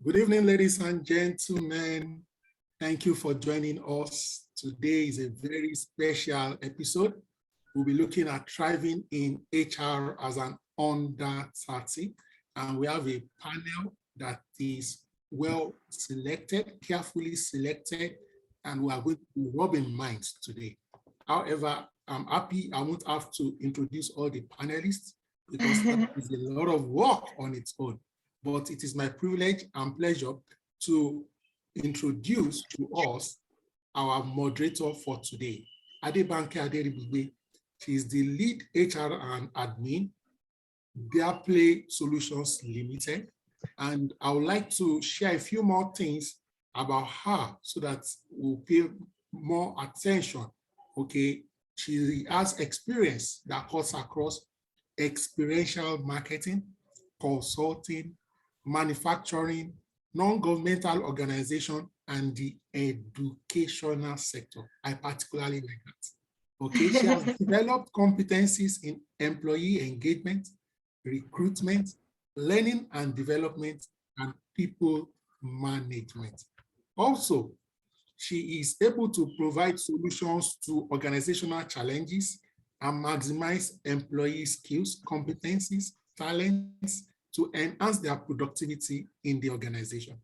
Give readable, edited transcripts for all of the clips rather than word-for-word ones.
Good evening, ladies and gentlemen. Thank you for joining us. Today is a very special episode. We'll be looking at thriving in HR as an under 30. And we have a panel that is well selected, carefully selected, and we are going to be rubbing minds today. However, I'm happy I won't have to introduce all the panelists because that is a lot of work on its own. But it is my privilege and pleasure to introduce to us our moderator for today, Adebanke Aderibigbe. She is the lead HR and admin, Bearplay Solutions Limited. And I would like to share a few more things about her so that we'll pay more attention. Okay, she has experience that cuts across experiential marketing, consulting, manufacturing, non-governmental organization, and the educational sector. I particularly like that. Okay, she has developed competencies in employee engagement, recruitment, learning and development, and people management. Also, she is able to provide solutions to organizational challenges and maximize employee skills, competencies, talents to enhance their productivity in the organization.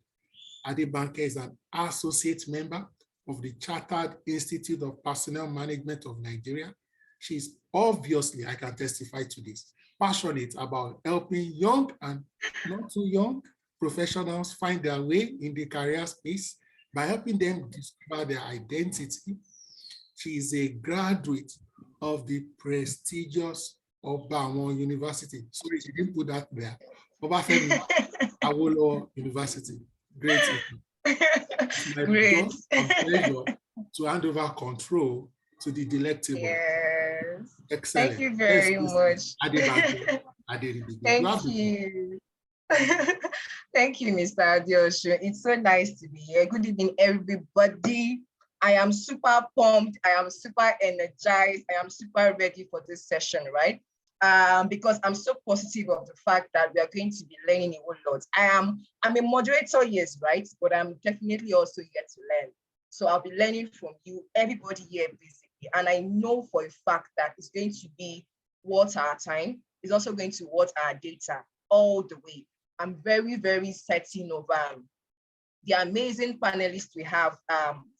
Adebanke is an associate member of the Chartered Institute of Personnel Management of Nigeria. She's obviously, I can testify to this, passionate about helping young and not too young professionals find their way in the career space by helping them discover their identity. She is a graduate of the prestigious Obama University. Sorry, she didn't put that there. Obafemi Awolowo University. Great. Great. Pleasure to hand over control to the delectable. Yes. Excellent. Thank you very much. Thank you. Thank you, Mr. Adeosho. It's so nice to be here. Good evening, everybody. I am super pumped. I am super energized. I am super ready for this session, right? Because I'm so positive of the fact that we are going to be learning a whole lot. I'm a moderator, yes, right? But I'm definitely also here to learn. So I'll be learning from you, everybody here basically. And I know for a fact that it's going to be worth our time. It's also going to worth our data all the way. I'm very, very certain of the amazing panelists we have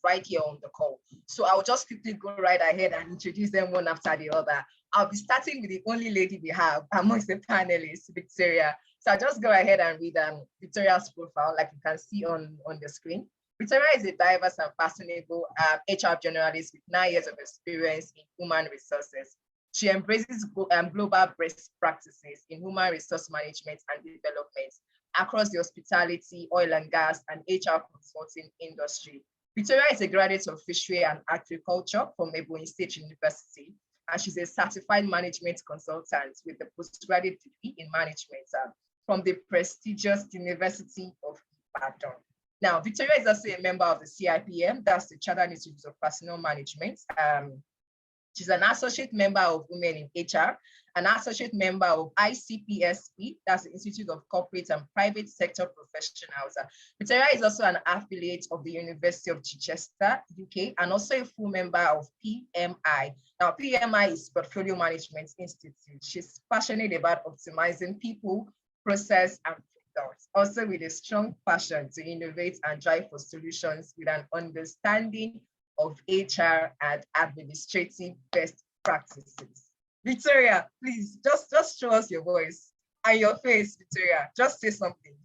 right here on the call. So I'll just quickly go right ahead and introduce them one after the other. I'll be starting with the only lady we have amongst the panelists, Victoria. So I'll just go ahead and read Victoria's profile, like you can see on the screen. Victoria is a diverse and fashionable HR generalist with 9 years of experience in human resources. She embraces global best practices in human resource management and development across the hospitality, oil and gas, and HR consulting industry. Victoria is a graduate of fishery and agriculture from Ebonyi State University, and she's a certified management consultant with a postgraduate degree in management from the prestigious University of Ibadan. Now, Victoria is also a member of the CIPM, that's the Chartered Institute of Personnel Management. She's an associate member of Women in HR, an associate member of ICPSP, that's the Institute of Corporate and Private Sector Professionals. Victoria is also an affiliate of the University of Chichester, UK, and also a full member of PMI. Now, PMI is Portfolio Management Institute. She's passionate about optimizing people, process, and products, also with a strong passion to innovate and drive for solutions with an understanding of HR and administrative best practices. Victoria, please, just show us your voice and your face, Victoria. Just say something.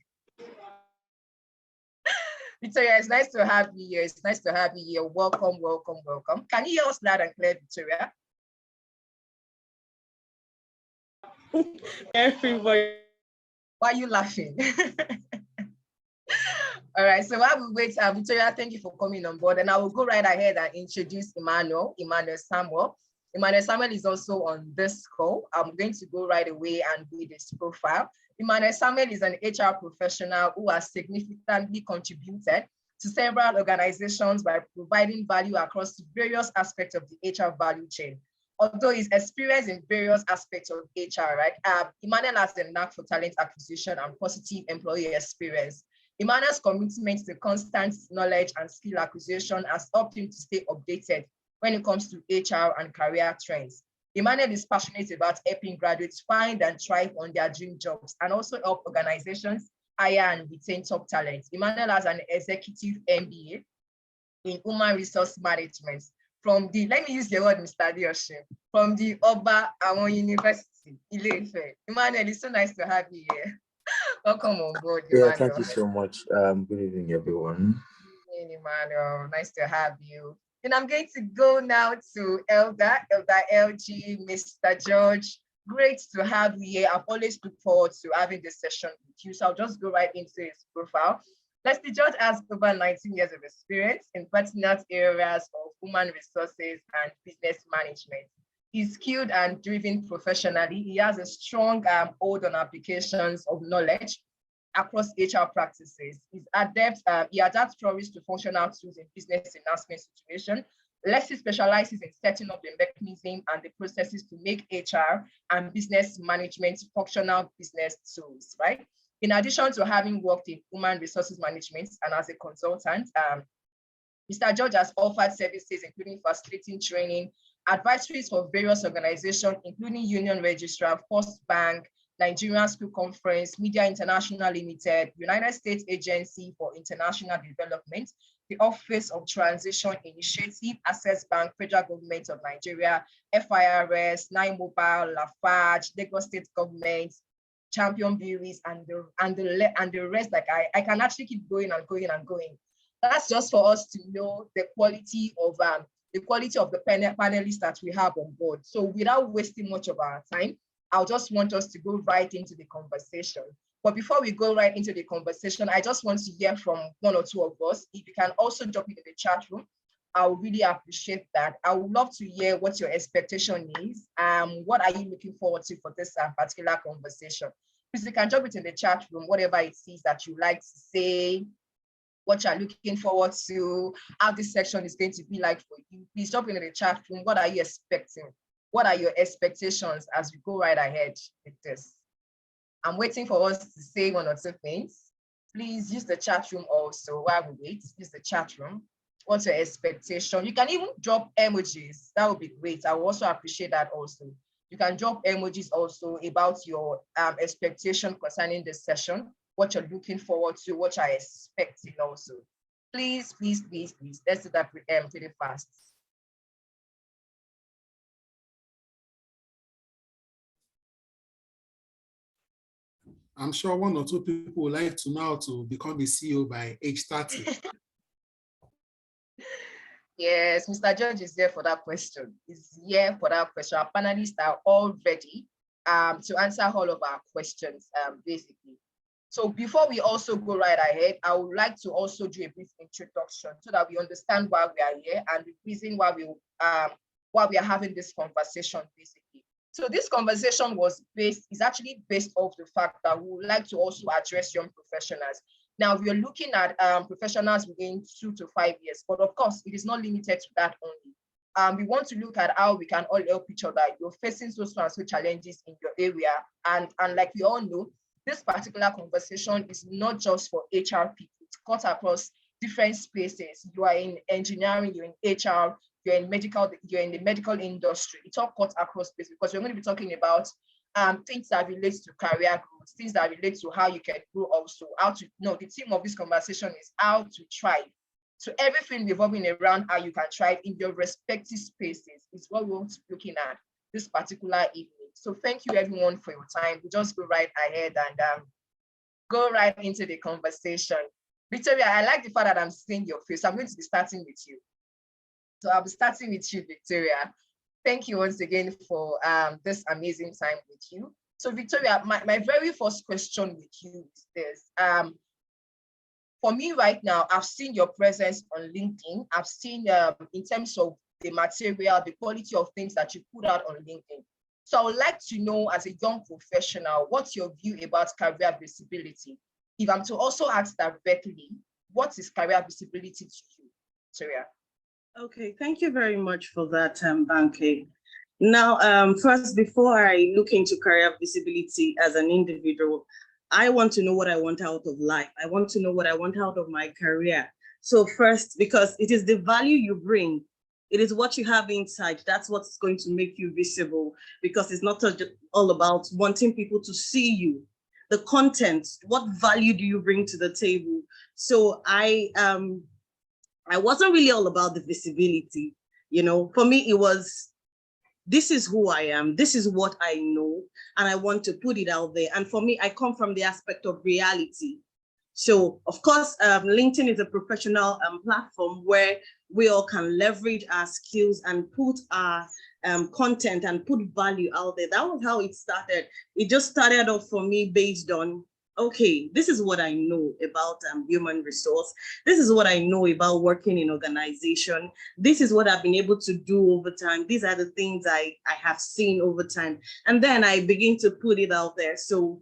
Victoria, it's nice to have you here. It's nice to have you here. Welcome, welcome, welcome. Can you hear us loud and clear, Victoria? Everybody. Why are you laughing? All right, so while we wait, Victoria, thank you for coming on board. And I will go right ahead and introduce Emmanuel Samuel. Emmanuel Samuel is also on this call. I'm going to go right away and read his profile. Emmanuel Samuel is an HR professional who has significantly contributed to several organizations by providing value across various aspects of the HR value chain. Although his experience in various aspects of HR, right? Emmanuel has a knack for talent acquisition and positive employee experience. Emmanuel's commitment to constant knowledge and skill acquisition has helped him to stay updated when it comes to HR and career trends. Emmanuel is passionate about helping graduates find and thrive on their dream jobs and also help organizations hire and retain top talent. Emmanuel has an executive MBA in human resource management from the, let me use the word Mr. Adeosun, from the Oba Awon University, Ile-Ife. Emmanuel, it's so nice to have you here. Welcome on board, Emmanuel. Yeah, thank you so much. Good evening, everyone. Good evening, Emmanuel. Nice to have you. And I'm going to go now to Elder LG, Mr. George. Great to have you here. I've always looked forward to having this session with you. So I'll just go right into his profile. Leslie George has over 19 years of experience in pertinent areas of human resources and business management. He's skilled and driven professionally. He has a strong hold on applications of knowledge across HR practices. He's adept, he adapts theories to functional tools in business enhancement situation. Leslie specializes in setting up the mechanism and the processes to make HR and business management functional business tools, right? In addition to having worked in human resources management and as a consultant, Mr. George has offered services including facilitating training, advisories for various organizations, including Union Registrar, First Bank, Nigerian School Conference, Media International Limited, United States Agency for International Development, the Office of Transition Initiative, Access Bank, Federal Government of Nigeria, FIRS, Nine Mobile, Lafarge, Lagos State Government, Champion Breweries, and the rest. Like I can actually keep going and going and going. That's just for us to know the quality of the panelists that we have on board. So without wasting much of our time, I'll just want us to go right into the conversation. But before we go right into the conversation, I just want to hear from one or two of us. If you can also drop it in the chat room, I would really appreciate that. I would love to hear what your expectation is. What are you looking forward to for this particular conversation? Please, you can drop it in the chat room, whatever it is that you like to say, what you're looking forward to, how this section is going to be like for you. Please drop it in the chat room. What are you expecting? What are your expectations as we go right ahead with this? I'm waiting for us to say one or two things. Please use the chat room also while we wait. Use the chat room. What's your expectation? You can even drop emojis. That would be great. I would also appreciate that also. You can drop emojis also about your expectation concerning this session, what you're looking forward to, what you're expecting also. Please, please, please, please. Let's do that pretty fast. I'm sure one or two people would like to know how to become a CEO by age 30. Yes, Mr. George is there for that question. He's here for that question. Our panelists are all ready to answer all of our questions, basically. So before we also go right ahead, I would like to also do a brief introduction so that we understand why we are here and the reason why we are having this conversation, basically. So this conversation is actually based off the fact that we would like to also address young professionals. Now we are looking at professionals within 2 to 5 years, but of course it is not limited to that only. We want to look at how we can all help each other. You're facing social and social challenges in your area, and like we all know, this particular conversation is not just for HR people. It's cut across different spaces. You are in engineering, you're in HR, you're in the medical industry. It's all cut across spaces because we're going to be talking about things that relate to career growth, things that relate to how you can grow also, the theme of this conversation is how to thrive. So everything revolving around how you can thrive in your respective spaces is what we're looking at this particular evening. So thank you everyone for your time. We'll just go right ahead and go right into the conversation. Victoria, I like the fact that I'm seeing your face. I'm going to be starting with you. So I'll be starting with you, Victoria. Thank you once again for this amazing time with you. So Victoria, my very first question with you is this. For me right now, I've seen your presence on LinkedIn. I've seen in terms of the material, the quality of things that you put out on LinkedIn. So I would like to know, as a young professional, what's your view about career visibility? If I'm to also ask directly, what is career visibility to you, Victoria? Okay, thank you very much for that, Banke. Now, first, before I look into career visibility as an individual, I want to know what I want out of life. I want to know what I want out of my career. So first, because it is the value you bring, it is what you have inside. That's what's going to make you visible, because it's not just all about wanting people to see you. The content, what value do you bring to the table? So I wasn't really all about the visibility. For me, it was, this is who I am, this is what I know, and I want to put it out there. And for me, I come from the aspect of reality. So of course, LinkedIn is a professional platform where we all can leverage our skills and put our content and put value out there. That was how it started. It just started off for me based on, okay, this is what I know about human resource. This is what I know about working in organization. This is what I've been able to do over time. These are the things I have seen over time. And then I begin to put it out there. So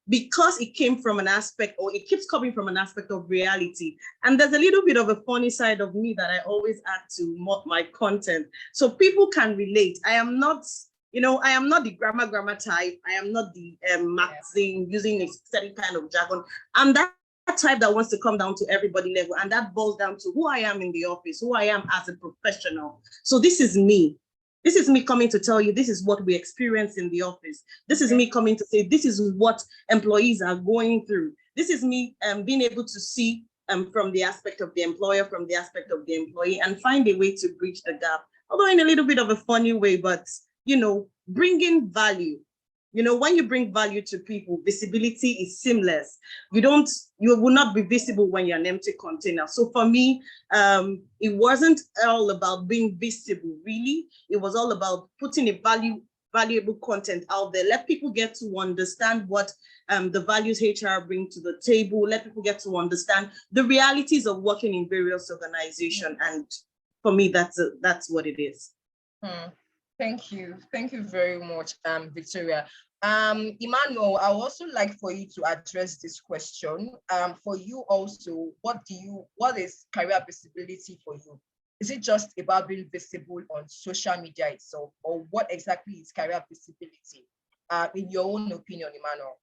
because it came from an aspect, or it keeps coming from an aspect of reality. And there's a little bit of a funny side of me that I always add to my content, so people can relate. I am not the grammar type. I am not the maxing, using a certain kind of jargon. I'm that type that wants to come down to everybody level. And that boils down to who I am in the office, who I am as a professional. So this is me. This is me coming to tell you, this is what we experience in the office. This is me coming to say, this is what employees are going through. This is me being able to see from the aspect of the employer, from the aspect of the employee, and find a way to bridge the gap. Although in a little bit of a funny way, but, bringing value. When you bring value to people, visibility is seamless. You will not be visible when you're an empty container. So for me, it wasn't all about being visible, really. It was all about putting a valuable content out there. Let people get to understand what the values HR bring to the table. Let people get to understand the realities of working in various organizations. And for me, that's what it is. Thank you very much, Victoria. Emmanuel, I would also like for you to address this question. For you also, what is career visibility for you? Is it just about being visible on social media itself, or what exactly is career visibility? In your own opinion, Emmanuel.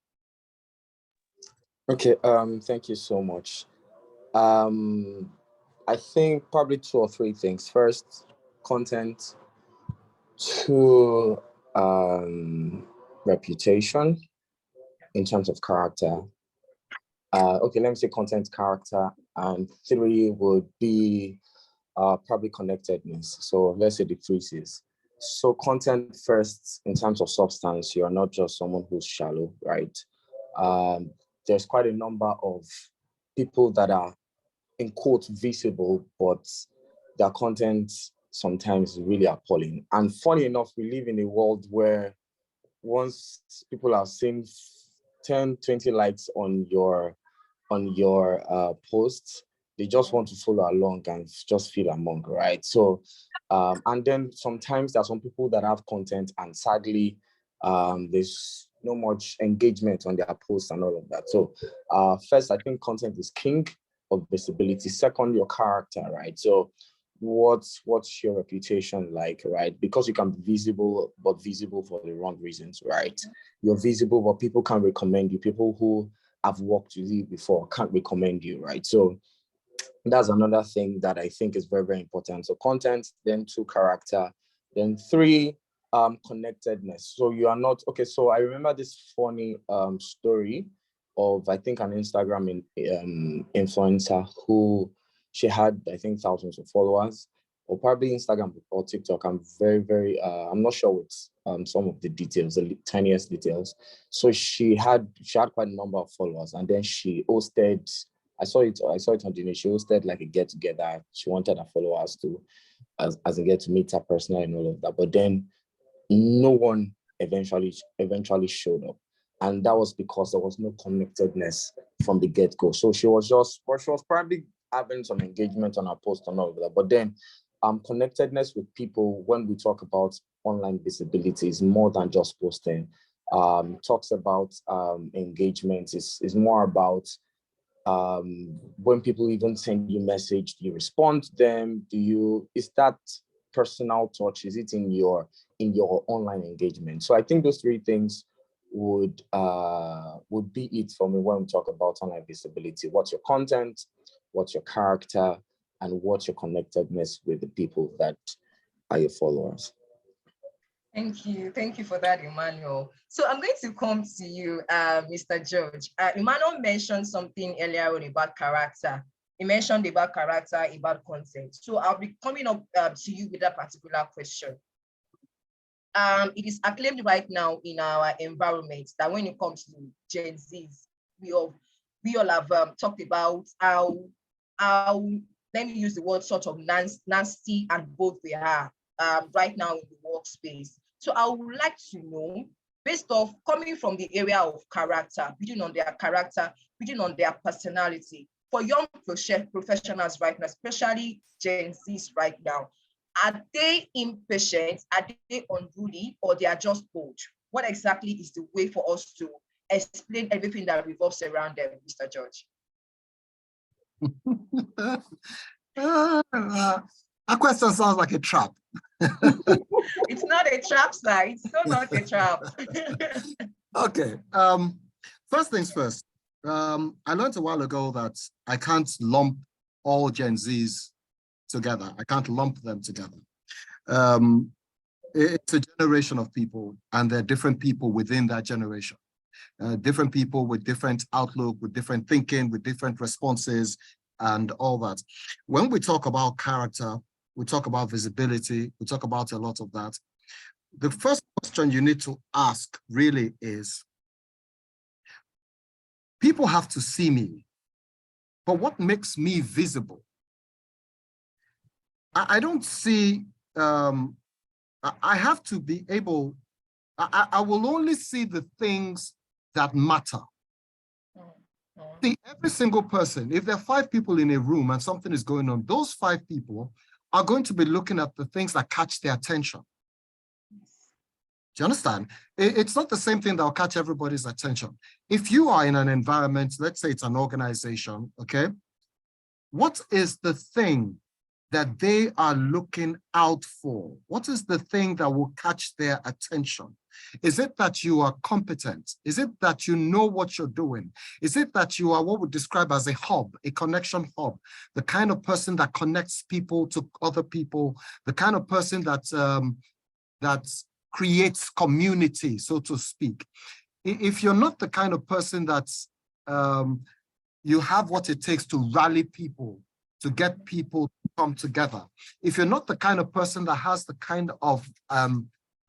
Okay, thank you so much. I think probably 2 or 3 things. First, content. 2, reputation in terms of character. Okay, let me say content, character, and 3 would be probably connectedness. So let's say the 3 C's. So content first, in terms of substance, you are not just someone who's shallow, right? There's quite a number of people that are, in quotes, visible, but their content sometimes really appalling. And funny enough, we live in a world where once people are seeing 10, 20 likes on your posts, they just want to follow along and just feel among, right? So, and then sometimes there are some people that have content and sadly, there's no much engagement on their posts and all of that. So first, I think content is king of visibility. Second, your character, right? So what's your reputation like, right? Because you can be visible, but visible for the wrong reasons, right? You're visible, but people can't recommend you. People who have worked with you before can't recommend you, right? So that's another thing that I think is very, very important. So content, then 2, character, then 3, connectedness. So you are not, okay, so I remember this funny story of, I think, an Instagram influencer who, she had, I think, thousands of followers, or probably Instagram or TikTok. I'm very, very, I'm not sure with some of the details, the tiniest details. So she had quite a number of followers, and then she hosted, I saw it on the news. She hosted like a get together. She wanted her followers to, as a get to meet her personally and all of that. But then no one eventually showed up. And that was because there was no connectedness from the get-go. So she was probably having some engagement on her post and all of that. But then connectedness with people, when we talk about online visibility, is more than just posting. Talks about engagement, is more about when people even send you a message, do you respond to them? Is that personal touch? Is it in your online engagement? So I think those 3 things would be it for me when we talk about online visibility. What's your content, what's your character, and what's your connectedness with the people that are your followers. Thank you. Thank you for that, Emmanuel. So I'm going to come to you, Mr. George. Emmanuel mentioned something earlier on about character. He mentioned about character, about content. So I'll be coming up to you with that particular question. It is acclaimed right now in our environment that when it comes to Gen Zs, we all have talked about how, let me use the word, sort of nasty and bold they are right now in the workspace. So I would like to know, based off coming from the area of character, building on their character, building on their personality, for young professionals right now, especially Gen Zs right now, are they impatient, are they unruly, or they are just bold? What exactly is the way for us to explain everything that revolves around them, Mr. George? That question sounds like a trap. It's not a trap, sir. It's so not a trap. Okay. First things first. I learned a while ago that I can't lump all Gen Zs together. I can't lump them together. It's a generation of people, and there are different people within that generation. Different people with different outlook, with different thinking, with different responses, and all that. When we talk about character, we talk about visibility, we talk about a lot of that. The first question you need to ask really is, people have to see me, but what makes me visible? I don't see, I have to be able, I will only see the things that matter. See, every single person, if there are 5 people in a room and something is going on, those 5 people are going to be looking at the things that catch their attention. Do you understand? It's not the same thing that will catch everybody's attention. If you are in an environment, let's say it's an organization, okay? What is the thing that they are looking out for? What is the thing that will catch their attention? Is it that you are competent? Is it that you know what you're doing? Is it that you are what we describe as a hub, a connection hub, the kind of person that connects people to other people, the kind of person that, that creates community, so to speak? If you're not the kind of person that's, you have what it takes to rally people, to get people to come together. If you're not the kind of person that has the kind of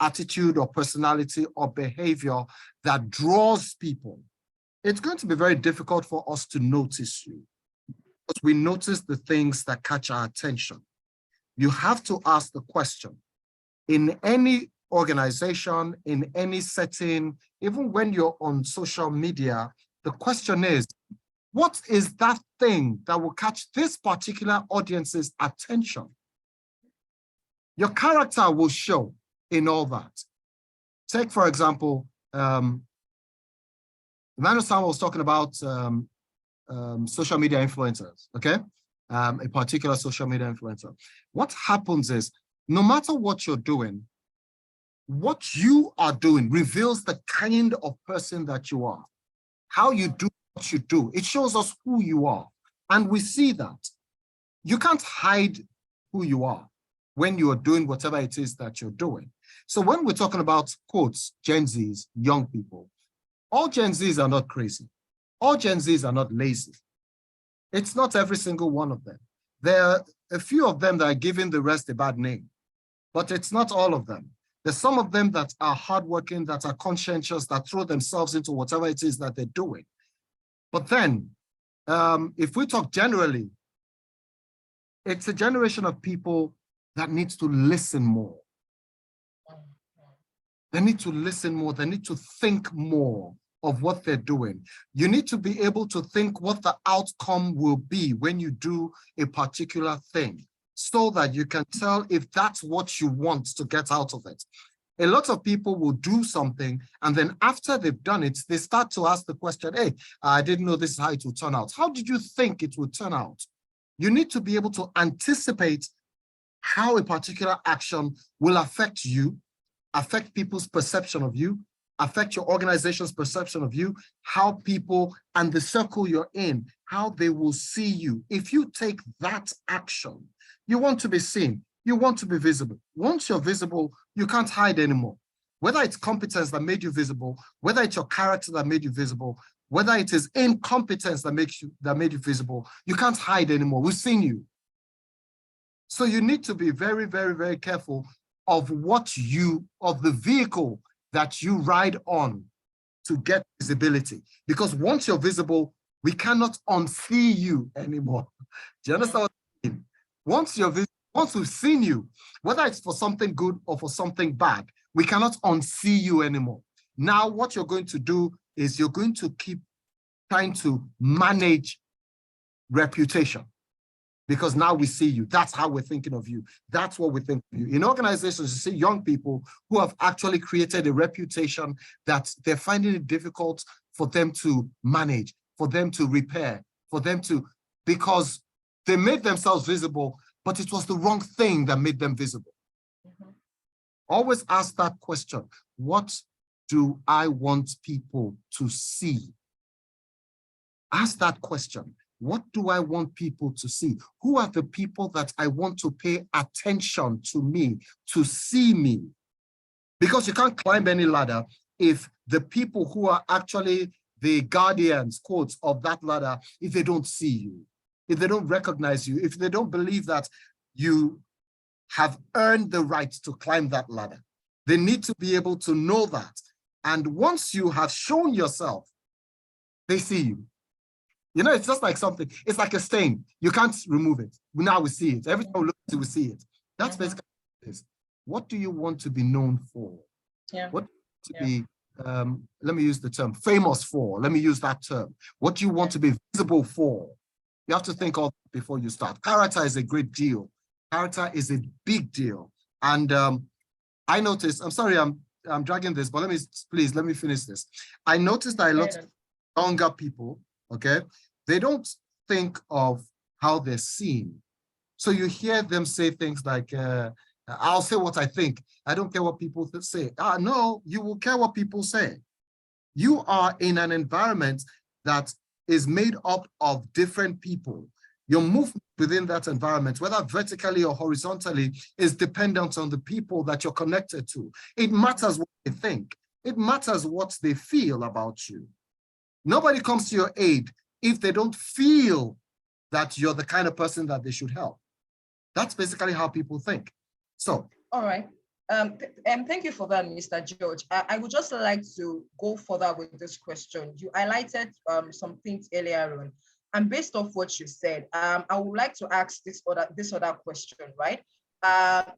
attitude or personality or behavior that draws people, it's going to be very difficult for us to notice you, because we notice the things that catch our attention. You have to ask the question, in any organization, in any setting, even when you're on social media, the question is, what is that thing that will catch this particular audience's attention? Your character will show in all that. Take, for example, Emmanuel Samuel was talking about social media influencers, okay? A particular social media influencer. What happens is, no matter what you're doing, what you are doing reveals the kind of person that you are. How you do what you do, it shows us who you are. And we see that. You can't hide who you are when you are doing whatever it is that you're doing. So when we're talking about, quotes, Gen Zs, young people, all Gen Zs are not crazy. All Gen Zs are not lazy. It's not every single one of them. There are a few of them that are giving the rest a bad name, but it's not all of them. There's some of them that are hardworking, that are conscientious, that throw themselves into whatever it is that they're doing. But then, if we talk generally, it's a generation of people that needs to listen more. They need to listen more. They need to think more of what they're doing. You need to be able to think what the outcome will be when you do a particular thing, so that you can tell if that's what you want to get out of it. A lot of people will do something, and then after they've done it, they start to ask the question, hey, I didn't know this is how it would turn out. How did you think it would turn out? You need to be able to anticipate how a particular action will affect you, affect people's perception of you, affect your organization's perception of you, how people and the circle you're in, how they will see you. If you take that action, you want to be seen, you want to be visible. Once you're visible, you can't hide anymore. Whether it's competence that made you visible, whether it's your character that made you visible, whether it is incompetence that made you visible, you can't hide anymore. We've seen you. So you need to be very, very, very careful of the vehicle that you ride on to get visibility. Because once you're visible, we cannot unsee you anymore. Do you understand what I mean? Once we've seen you, whether it's for something good or for something bad, we cannot unsee you anymore. Now, what you're going to do is you're going to keep trying to manage reputation, because now we see you. That's how we're thinking of you. That's what we think of you. In organizations, you see young people who have actually created a reputation that they're finding it difficult for them to manage, for them to repair, because they made themselves visible, but it was the wrong thing that made them visible. Always ask that question. What do I want people to see? Ask that question. What do I want people to see? Who are the people that I want to pay attention to me, to see me? Because you can't climb any ladder if the people who are actually the guardians, quotes, of that ladder, if they don't see you, if they don't recognize you, if they don't believe that you have earned the right to climb that ladder. They need to be able to know that. And once you have shown yourself, they see you. You know, it's just like something, it's like a stain. You can't remove it. Now we see it. Every time we look at it, we see it. That's basically what it is. What do you want to be known for? Yeah. What to be, let me use the term, famous for. Let me use that term. What do you want to be visible for? You have to think of before you start. Character is a great deal. Character is a big deal. And I noticed, I'm sorry, I'm dragging this, but let me finish this. I noticed that a lot of younger people, okay, they don't think of how they're seen. So you hear them say things like, I'll say what I think. I don't care what people say. No, you will care what people say. You are in an environment that is made up of different people. Your movement within that environment, whether vertically or horizontally, is dependent on the people that you're connected to. It matters what they think. It matters what they feel about you. Nobody comes to your aid if they don't feel that you're the kind of person that they should help. That's basically how people think. So. All right. Thank you for that, Mr. George. I would just like to go further with this question. You highlighted some things earlier on, and based off what you said, I would like to ask this other question, right?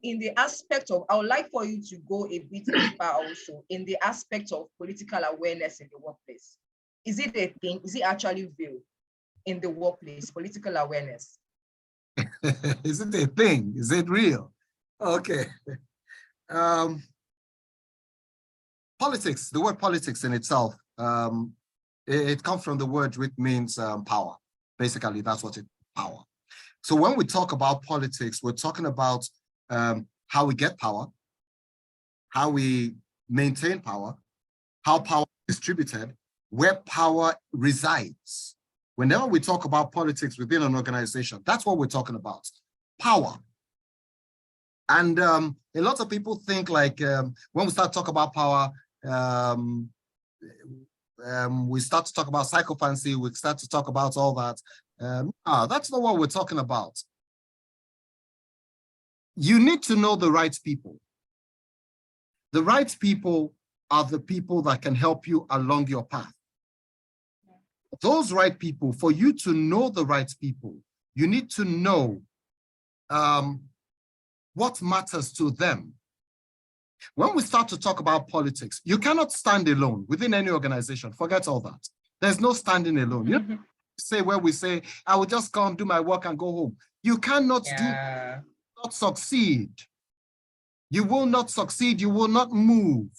In the aspect of, I would like for you to go a bit deeper also in the aspect of political awareness in the workplace. Is it a thing? Is it actually real in the workplace, political awareness? Is it a thing? Is it real? Okay. Politics, the word politics in itself, it comes from the word which means power. Basically, that's what it's power. So when we talk about politics, we're talking about how we get power, how we maintain power, how power is distributed, where power resides. Whenever we talk about politics within an organization, that's what we're talking about, power. And a lot of people think like when we start talking about power, we start to talk about psychophancy, we start to talk about all that. That's not what we're talking about. You need to know the right people. The right people are the people that can help you along your path. Those right people, for you to know the right people, you need to know what matters to them. When we start to talk about politics, you cannot stand alone within any organization. Forget all that. There's no standing alone. You know, say where we say, I will just come, do my work and go home. You cannot not succeed. You will not succeed. You will not move,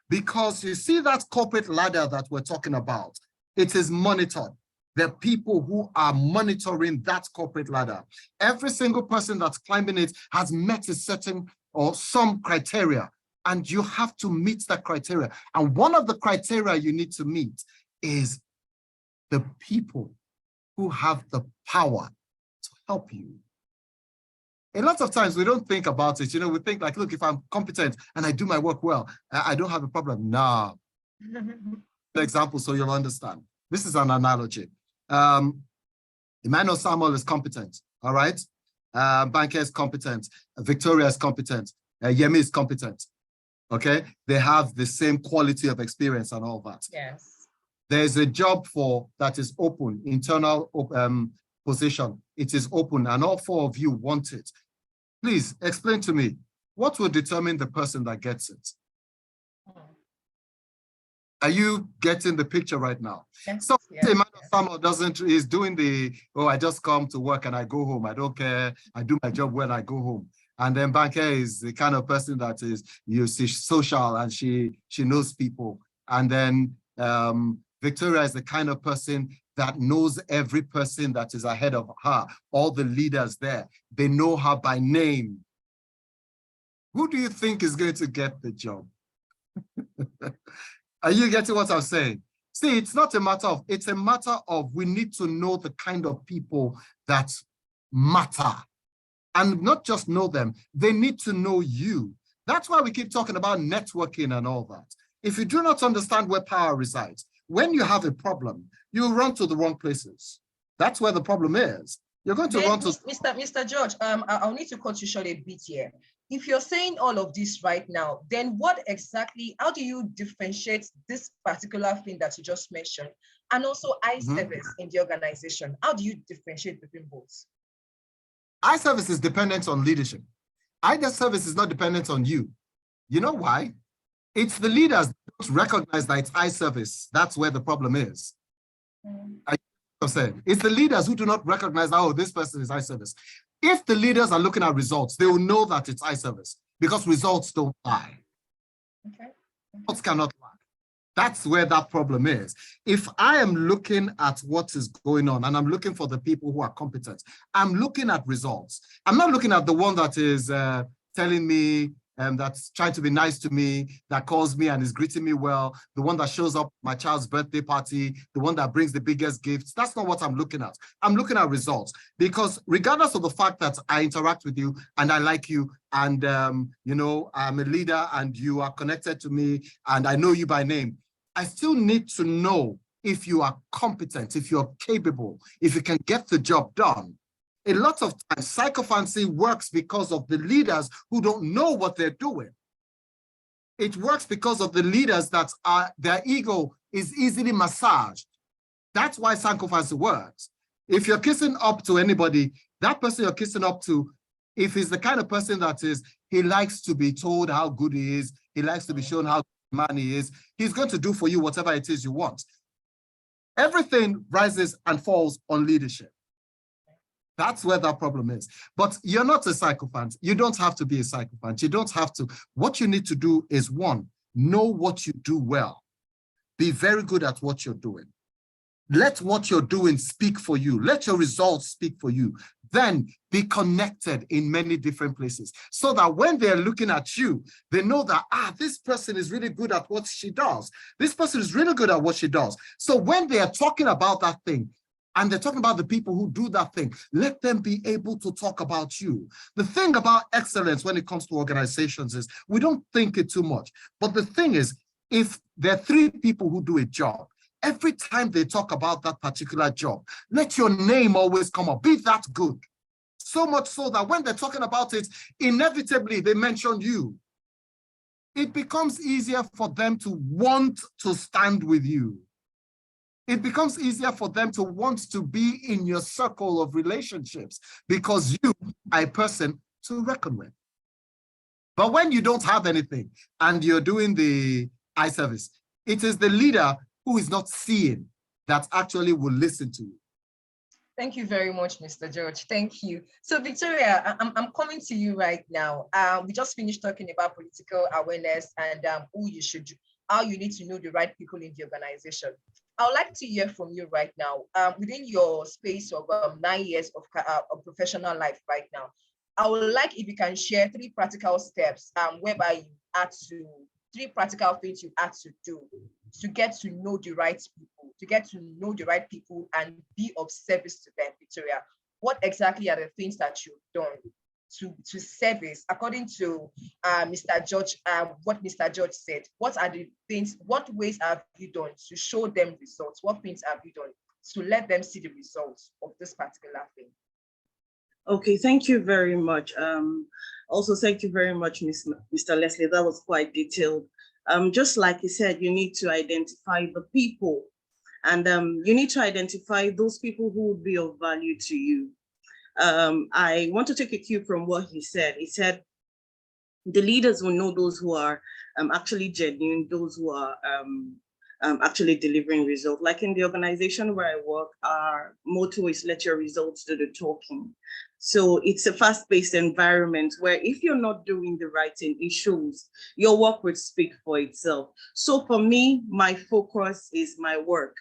because you see that corporate ladder that we're talking about, it is monitored. There are people who are monitoring that corporate ladder. Every single person that's climbing it has met a certain or some criteria. And you have to meet that criteria. And one of the criteria you need to meet is the people who have the power to help you. A lot of times we don't think about it. We think like, look, if I'm competent and I do my work well, I don't have a problem. Nah. Example, so you'll understand. This is an analogy. Emmanuel Samuel is competent, all right? Banker is competent. Victoria is competent. Yemi is competent, okay? They have the same quality of experience and all that. Yes. There's a job that is open, internal position. It is open and all 4 of you want it. Please explain to me, what will determine the person that gets it? Are you getting the picture right now? Yes, So yes, Emmanuel yes. Samuel is doing I just come to work and I go home. I don't care. I do my job when I go home. And then Banker is the kind of person that is social and she knows people. And then Victoria is the kind of person that knows every person that is ahead of her, all the leaders there. They know her by name. Who do you think is going to get the job? Are you getting what I'm saying? See, it's not a matter of we need to know the kind of people that matter. And not just know them, they need to know you. That's why we keep talking about networking and all that. If you do not understand where power resides, when you have a problem, you run to the wrong places. That's where the problem is. You're going to run to... Mr. George, I'll need to cut you short a bit here. If you're saying all of this right now, then how do you differentiate this particular thing that you just mentioned and also iService in the organization? How do you differentiate between both? iService is dependent on leadership. iService is not dependent on you. You know why? It's the leaders that don't recognize that it's iService. That's where the problem is. I'm saying it's the leaders who do not recognize that, oh, this person is iService. If the leaders are looking at results, they will know that it's iService because results don't lie. Okay. Results cannot lie. That's where that problem is. If I am looking at what is going on and I'm looking for the people who are competent, I'm looking at results. I'm not looking at the one that is telling me, that's trying to be nice to me, that calls me and is greeting me well, the one that shows up at my child's birthday party, the one that brings the biggest gifts. That's not what I'm looking at. I'm looking at results because regardless of the fact that I interact with you and I like you and, I'm a leader and you are connected to me and I know you by name, I still need to know if you are competent, if you're capable, if you can get the job done. A lot of times, sycophancy works because of the leaders who don't know what they're doing. It works because of the leaders that their ego is easily massaged. That's why sycophancy works. If you're kissing up to anybody, that person you're kissing up to, if he's the kind of person that he likes to be told how good he is, he likes to be shown how good man he is, he's going to do for you whatever it is you want. Everything rises and falls on leadership. That's where that problem is. But you're not a sycophant. You don't have to be a sycophant. You don't have to. What you need to do is, one, know what you do well. Be very good at what you're doing. Let what you're doing speak for you. Let your results speak for you. Then be connected in many different places so that when they're looking at you, they know that, this person is really good at what she does. This person is really good at what she does. So when they are talking about that thing, and they're talking about the people who do that thing, let them be able to talk about you. The thing about excellence when it comes to organizations is we don't think it too much. But the thing is, if there are 3 people who do a job, every time they talk about that particular job, let your name always come up. Be that good. So much so that when they're talking about it, inevitably they mention you. It becomes easier for them to want to stand with you. It becomes easier for them to want to be in your circle of relationships because you are a person to reckon with. But when you don't have anything and you're doing the iService, it is the leader who is not seeing that actually will listen to you. Thank you very much, Mr. George. Thank you. So Victoria, I'm coming to you right now. We just finished talking about political awareness and how you need to know the right people in the organization. I would like to hear from you right now. Within your space of 9 years of professional life right now, I would like if you can share 3 practical steps whereby three practical things you had to do to get to know the right people, and be of service to them, Victoria. What exactly are the things that you've done to service, according to Mr. George, what Mr. George said? What are the things, what ways have you done to show them results? What things have you done to let them see the results of this particular thing? Okay, thank you very much. Also, thank you very much, Mr. Leslie. That was quite detailed. Just like you said, you need to identify the people, and you need to identify those people who would be of value to you. I want to take a cue from what he said. He said, the leaders will know those who are actually genuine, those who are actually delivering results. Like in the organization where I work, our motto is let your results do the talking. So it's a fast-paced environment where if you're not doing the right thing, it shows. Your work would speak for itself. So for me, my focus is my work.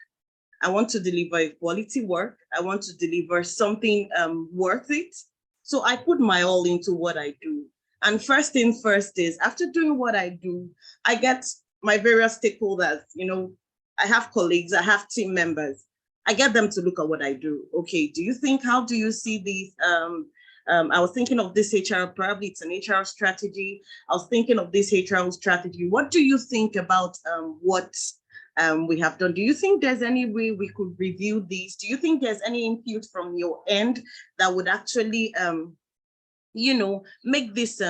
I want to deliver a quality work. I want to deliver something worth it. So I put my all into what I do. And first thing first is, after doing what I do, I get my various stakeholders. You know, I have colleagues, I have team members. I get them to look at what I do. Okay, how do you see these? I was thinking of this HR, probably it's an HR strategy. I was thinking of this HR strategy. What do you think about what we have done? Do you think there's any way we could review these? Do you think there's any input from your end that would actually, make this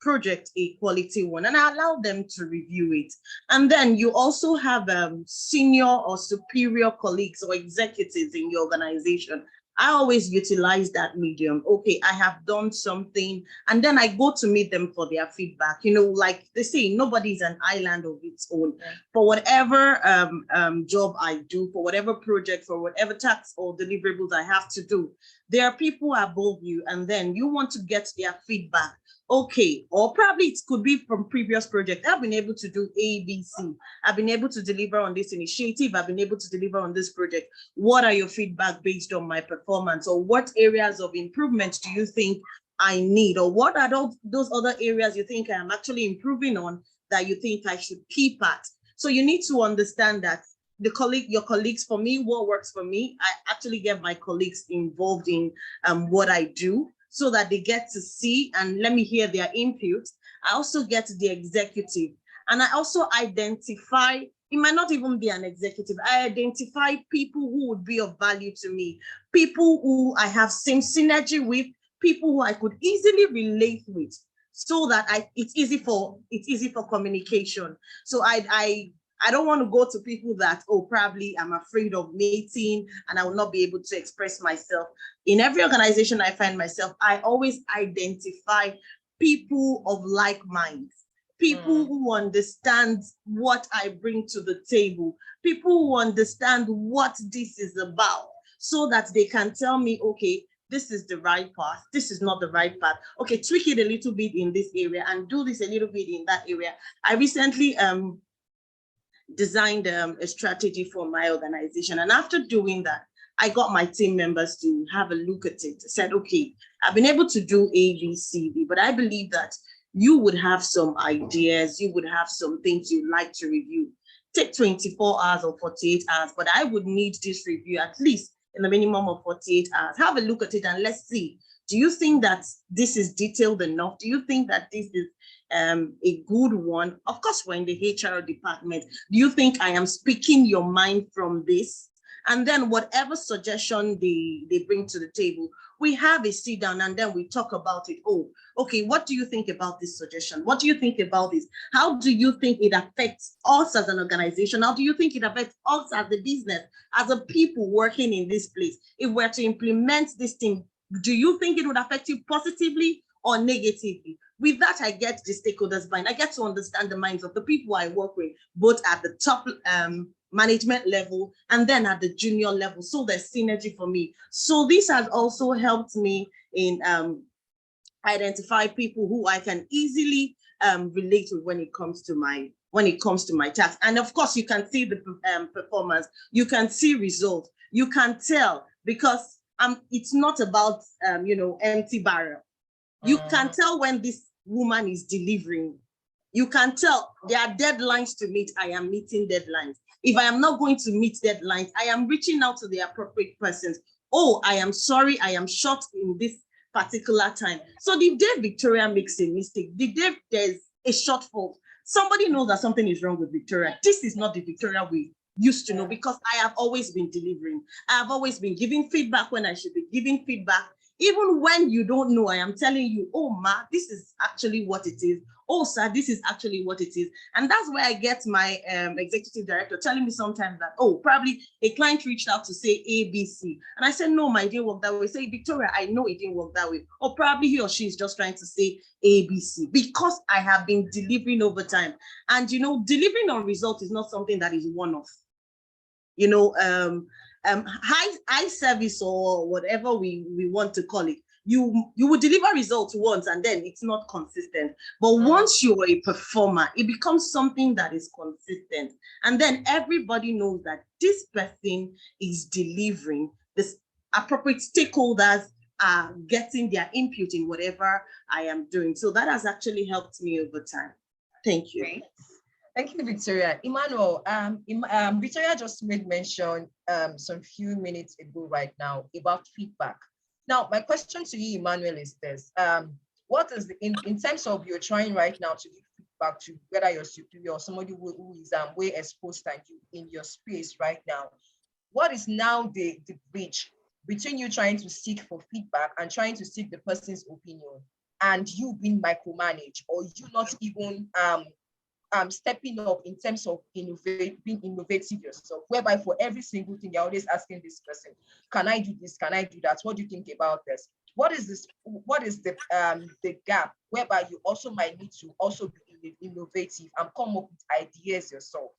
project a quality one? And I allow them to review it. And then you also have senior or superior colleagues or executives in your organization. I always utilize that medium. Okay, I have done something, and then I go to meet them for their feedback. Like they say, nobody's an island of its own. Yeah. For whatever job I do, for whatever project, for whatever tasks or deliverables I have to do, there are people above you, and then you want to get their feedback. Okay, or probably it could be from previous project. I've been able to do A, B, C. I've been able to deliver on this initiative. I've been able to deliver on this project. What are your feedback based on my performance? Or what areas of improvement do you think I need? Or what are those other areas you think I'm actually improving on that you think I should keep at? So you need to understand that your colleagues, for me, what works for me, I actually get my colleagues involved in what I do, so that they get to see and let me hear their input. I also get the executive, and I also identify, it might not even be an executive, I identify people who would be of value to me, people who I have same synergy with, people who I could easily relate with, so that it's easy for communication. So I don't want to go to people that, probably I'm afraid of meeting and I will not be able to express myself. In every organization I find myself, I always identify people of like minds, people who understand what I bring to the table, people who understand what this is about, so that they can tell me, okay, this is the right path, this is not the right path. Okay, tweak it a little bit in this area and do this a little bit in that area. I recently designed a strategy for my organization. And after doing that, I got my team members to have a look at it. I said, okay, I've been able to do A, B, C, D, but I believe that you would have some ideas, you would have some things you'd like to review. Take 24 hours or 48 hours, but I would need this review at least in a minimum of 48 hours. Have a look at it and let's see. Do you think that this is detailed enough? Do you think that this is a good one? Of course, we're in the HR department. Do you think I am speaking your mind from this? And then whatever suggestion they bring to the table, we have a sit down and then we talk about it. Oh, okay, what do you think about this suggestion? What do you think about this? How do you think it affects us as an organization? How do you think it affects us as a business, as a people working in this place? If we're to implement this thing, do you think it would affect you positively or negatively? With that, I get the stakeholders' mind. I get to understand the minds of the people I work with, both at the top management level and then at the junior level. So there's synergy for me. So this has also helped me in identify people who I can easily relate with when it comes to my task. And of course, you can see the performance. You can see results. You can tell, because it's not about empty barrel. You can tell when this woman is delivering. You can tell there are deadlines to meet. I am meeting deadlines. If I am not going to meet deadlines, I am reaching out to the appropriate persons. Oh, I am sorry, I am short in this particular time. So the day Victoria makes a mistake, the day there's a shortfall, somebody knows that something is wrong with Victoria. This is not the Victoria we used to know, because I have always been delivering. I have always been giving feedback when I should be giving feedback. Even when you don't know, I am telling you, oh, ma, this is actually what it is. Oh, sir, this is actually what it is. And that's where I get my executive director telling me sometimes that, oh, probably a client reached out to say ABC. And I said, no, my, it didn't work that way. Say, Victoria, I know it didn't work that way. Or probably he or she is just trying to say ABC, because I have been delivering over time. And, you know, delivering on results is not something that is one-off. You know, high service or whatever we want to call it, you will deliver results once and then it's not consistent. But once you're a performer, it becomes something that is consistent. And then everybody knows that this person is delivering. This appropriate stakeholders are getting their input in whatever I am doing. So that has actually helped me over time. Thank you. Great. Thank you, Victoria. Emmanuel, Victoria just made mention some few minutes ago right now about feedback. Now, my question to you, Emmanuel, is this. What is, in terms of you're trying right now to give feedback to whether your superior or somebody who is way exposed than you in your space right now, what is now the bridge between you trying to seek for feedback and trying to seek the person's opinion and you being micromanaged, or you not even stepping up in terms of being innovative yourself, whereby for every single thing you're always asking this person, can I do this? Can I do that? What do you think about this? What is this? What is the gap whereby you also might need to also be innovative and come up with ideas yourself?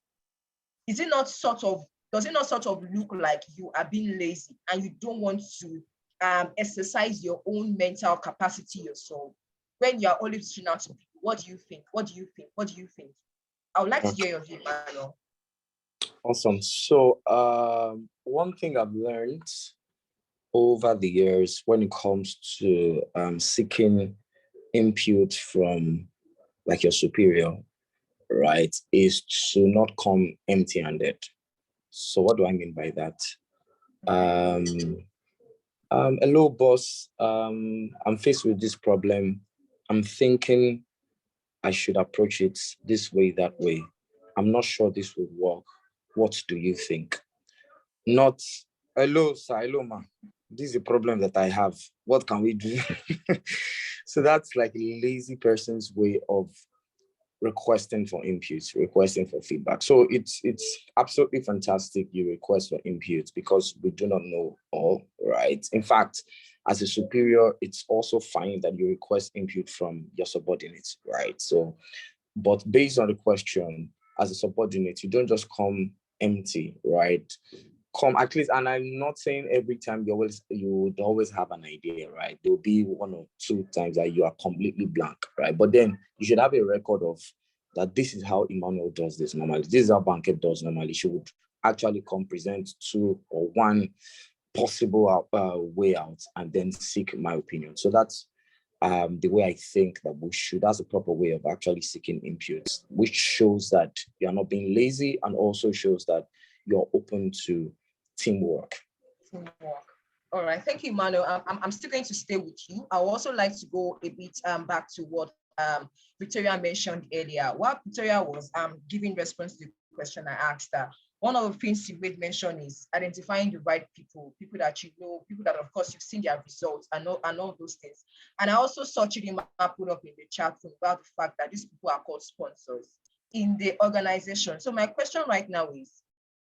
Is it not sort of, does it not sort of look like you are being lazy and you don't want to exercise your own mental capacity yourself when you're always reaching out to people? What do you think? What do you think? What do you think? I would like to hear your view, Manuel. Awesome. So one thing I've learned over the years when it comes to seeking input from like your superior, right, is to not come empty-handed. So what do I mean by that? Hello, boss. I'm faced with this problem. I'm thinking I should approach it this way, that way. I'm not sure this would work. What do you think? Not, hello, sir, hello, ma. This is a problem that I have. What can we do? So that's like a lazy person's way of requesting for inputs, requesting for feedback. So it's absolutely fantastic you request for inputs, because we do not know all, right? In fact, as a superior, it's also fine that you request input from your subordinates, right? So, but based on the question, as a subordinate, you don't just come empty, right? Come at least, and I'm not saying every time you would always have an idea, right? There'll be 1 or 2 times that you are completely blank, right? But then you should have a record of that. This is how Emmanuel does this normally. This is how Bankett does normally. She would actually come present 2 or 1 possible way out and then seek my opinion. So that's the way I think that we should. That's a proper way of actually seeking inputs, which shows that you're not being lazy and also shows that you're open to teamwork. All right, thank you, Emmanuel. I'm still going to stay with you. I would also like to go a bit back to what Victoria mentioned earlier. While Victoria was giving response to the question I asked her, one of the things she made mention is identifying the right people that you know, people that of course you've seen their results and all those things. And I also saw Chidima put up in the chat room about the fact that these people are called sponsors in the organization. So my question right now is,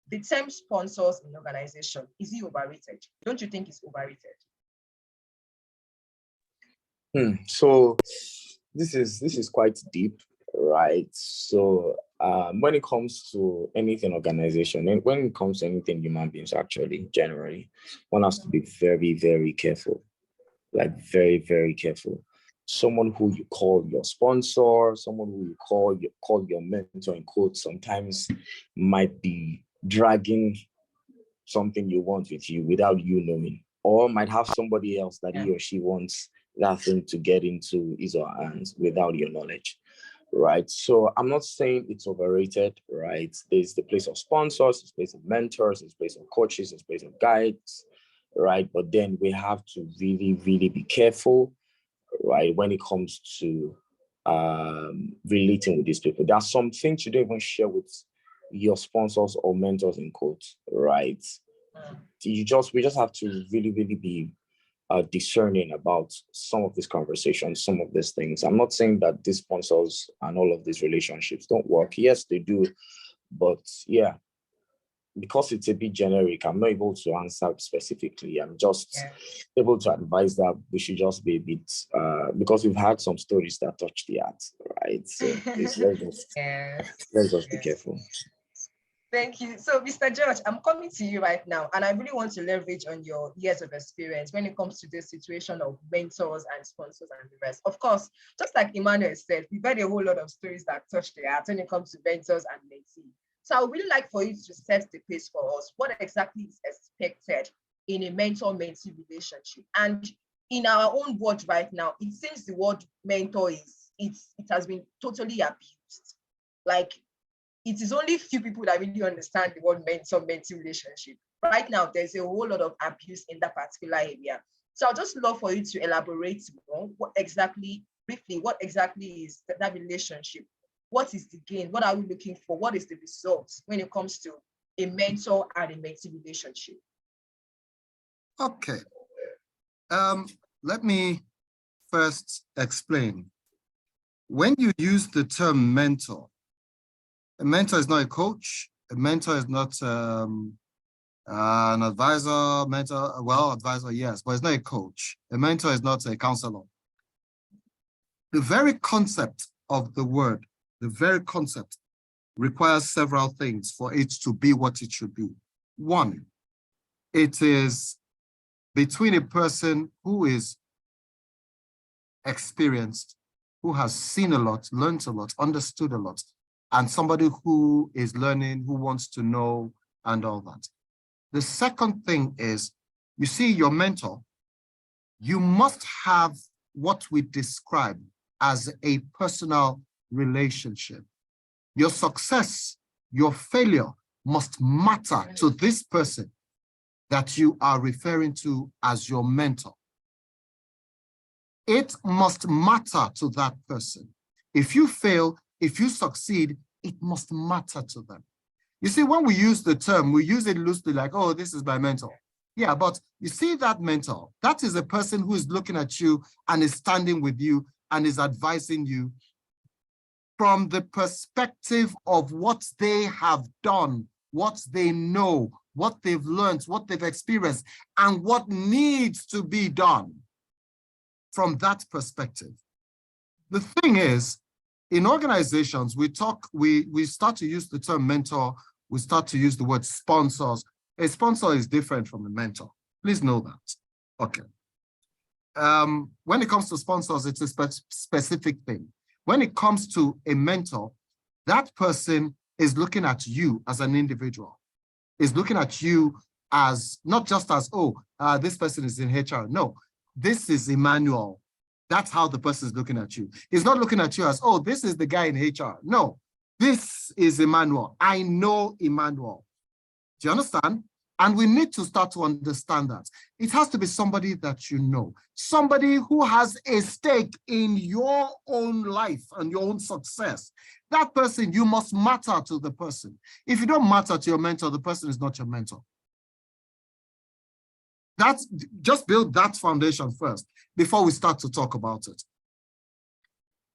the term sponsors in organization, is it overrated? Don't you think it's overrated? So this is quite deep, right? So when it comes to anything organization, and when it comes to anything human beings, actually, generally, one has to be very, very careful, like very, very careful. Someone who you call your sponsor, someone who you call your mentor in quotes, sometimes might be dragging something you want with you without you knowing, or might have somebody else that he or she wants that thing to get into his or her hands without your knowledge. right? So I'm not saying it's overrated, right? There's the place of sponsors, there's place of mentors, there's place of coaches, there's place of guides, right? But then we have to really, really be careful, right, when it comes to relating with these people. There are some things you don't even share with your sponsors or mentors in quotes, right? We just have to really, really be discerning about some of these conversations, some of these things. I'm not saying that these sponsors and all of these relationships don't work. Yes, they do. But yeah, because it's a bit generic, I'm not able to answer specifically. I'm just able to advise that we should just be a bit, because we've had some stories that touch the heart, right? So let's just be careful. Thank you. So, Mr. George, I'm coming to you right now, and I really want to leverage on your years of experience when it comes to this situation of mentors and sponsors and the rest. Of course, just like Emmanuel said, we've had a whole lot of stories that touch the heart when it comes to mentors and mentees. So I would really like for you to set the pace for us. What exactly is expected in a mentor-mentee relationship? And in our own world right now, it seems the word mentor it has been totally abused. Like, it is only few people that really understand the word mentor-mentee relationship. Right now, there's a whole lot of abuse in that particular area. So I'd just love for you to elaborate more. Briefly, what exactly is that relationship? What is the gain? What are we looking for? What is the result when it comes to a mentor and a mentee relationship? Okay. Let me first explain. When you use the term mentor, a mentor is not a coach. A mentor is not an advisor. Advisor, yes, but it's not a coach. A mentor is not a counselor. The very concept of the word, the very concept requires several things for it to be what it should be. One, it is between a person who is experienced, who has seen a lot, learned a lot, understood a lot, and somebody who is learning, who wants to know, and all that. The second thing is, you see, your mentor, you must have what we describe as a personal relationship. Your success, your failure must matter to this person that you are referring to as your mentor. It must matter to that person. If you fail, if you succeed, it must matter to them. You see, when we use the term, we use it loosely like, oh, this is my mentor. Yeah, but you see that mentor, that is a person who is looking at you and is standing with you and is advising you from the perspective of what they have done, what they know, what they've learned, what they've experienced, and what needs to be done from that perspective. The thing is, in organizations, we start to use the term mentor, we start to use the word sponsors. A sponsor is different from a mentor. Please know that. Okay. When it comes to sponsors, it's a specific thing. When it comes to a mentor, that person is looking at you as an individual, is looking at you as not just as, this person is in HR. No, this is Emmanuel. That's how the person is looking at you. He's not looking at you as, this is the guy in HR. No, this is Emmanuel. I know Emmanuel. Do you understand? And we need to start to understand that. It has to be somebody that you know, somebody who has a stake in your own life and your own success. That person, you must matter to the person. If you don't matter to your mentor, the person is not your mentor. Just build that foundation first before we start to talk about it.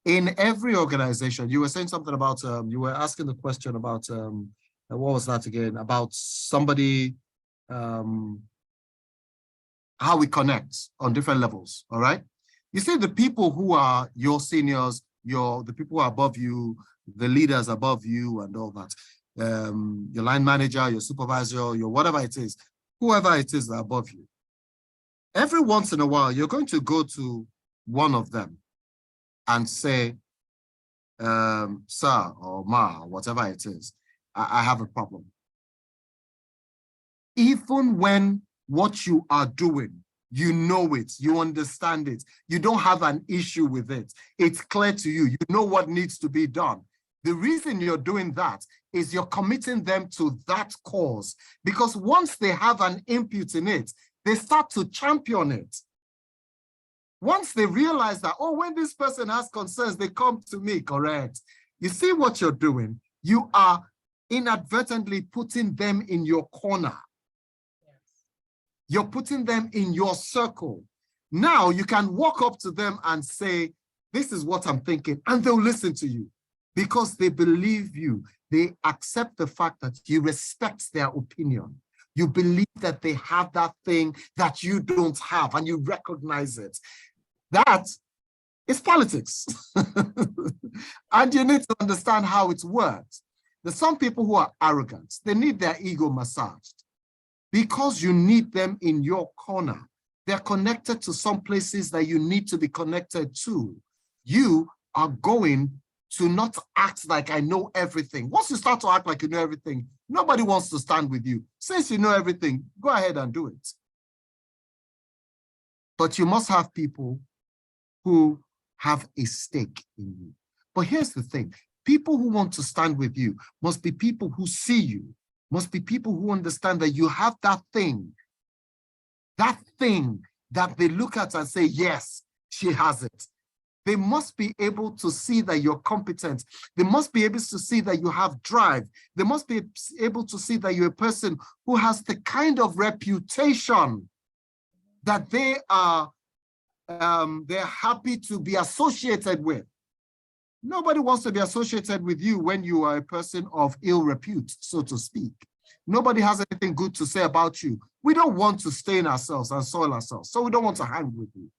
In every organization, you were saying something about, you were asking the question about, what was that again? About somebody, how we connect on different levels, all right? You see, the people who are your seniors, the people who are above you, the leaders above you and all that, your line manager, your supervisor, your whatever it is, whoever it is above you. Every once in a while, you're going to go to one of them and say, sir or ma, or whatever it is, I have a problem. Even when what you are doing You know it, you understand it, you don't have an issue with it. It's clear to you, you know what needs to be done. The reason you're doing that is you're committing them to that cause, because once they have an input in it, they start to champion it. Once they realize that, oh, when this person has concerns, they come to me, correct? You see what you're doing? You are inadvertently putting them in your corner. Yes. You're putting them in your circle. Now you can walk up to them and say, this is what I'm thinking, and they'll listen to you because they believe you. They accept the fact that you respect their opinion. You believe that they have that thing that you don't have, and you recognize it. That is politics. And you need to understand how it works. There's some people who are arrogant. They need their ego massaged because you need them in your corner. They're connected to some places that you need to be connected to. You are going to not act like I know everything. Once you start to act like you know everything, nobody wants to stand with you. Since you know everything, go ahead and do it. But you must have people who have a stake in you. But here's the thing. People who want to stand with you must be people who see you, must be people who understand that you have that thing that they look at and say, yes, she has it. They must be able to see that you're competent. They must be able to see that you have drive. They must be able to see that you're a person who has the kind of reputation that they are they're happy to be associated with. Nobody wants to be associated with you when you are a person of ill repute, so to speak. Nobody has anything good to say about you. We don't want to stain ourselves and soil ourselves, so we don't want to hang with you.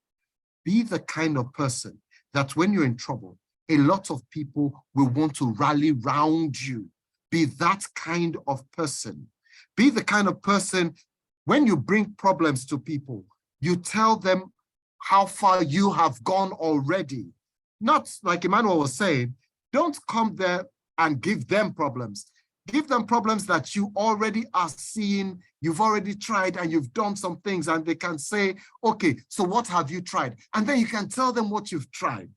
Be the kind of person that when you're in trouble, a lot of people will want to rally round you. Be that kind of person. Be the kind of person, when you bring problems to people, you tell them how far you have gone already. Not like Emmanuel was saying, don't come there and give them problems. Give them problems that you already are seeing, you've already tried, and you've done some things, and they can say, okay, so what have you tried? And then you can tell them what you've tried.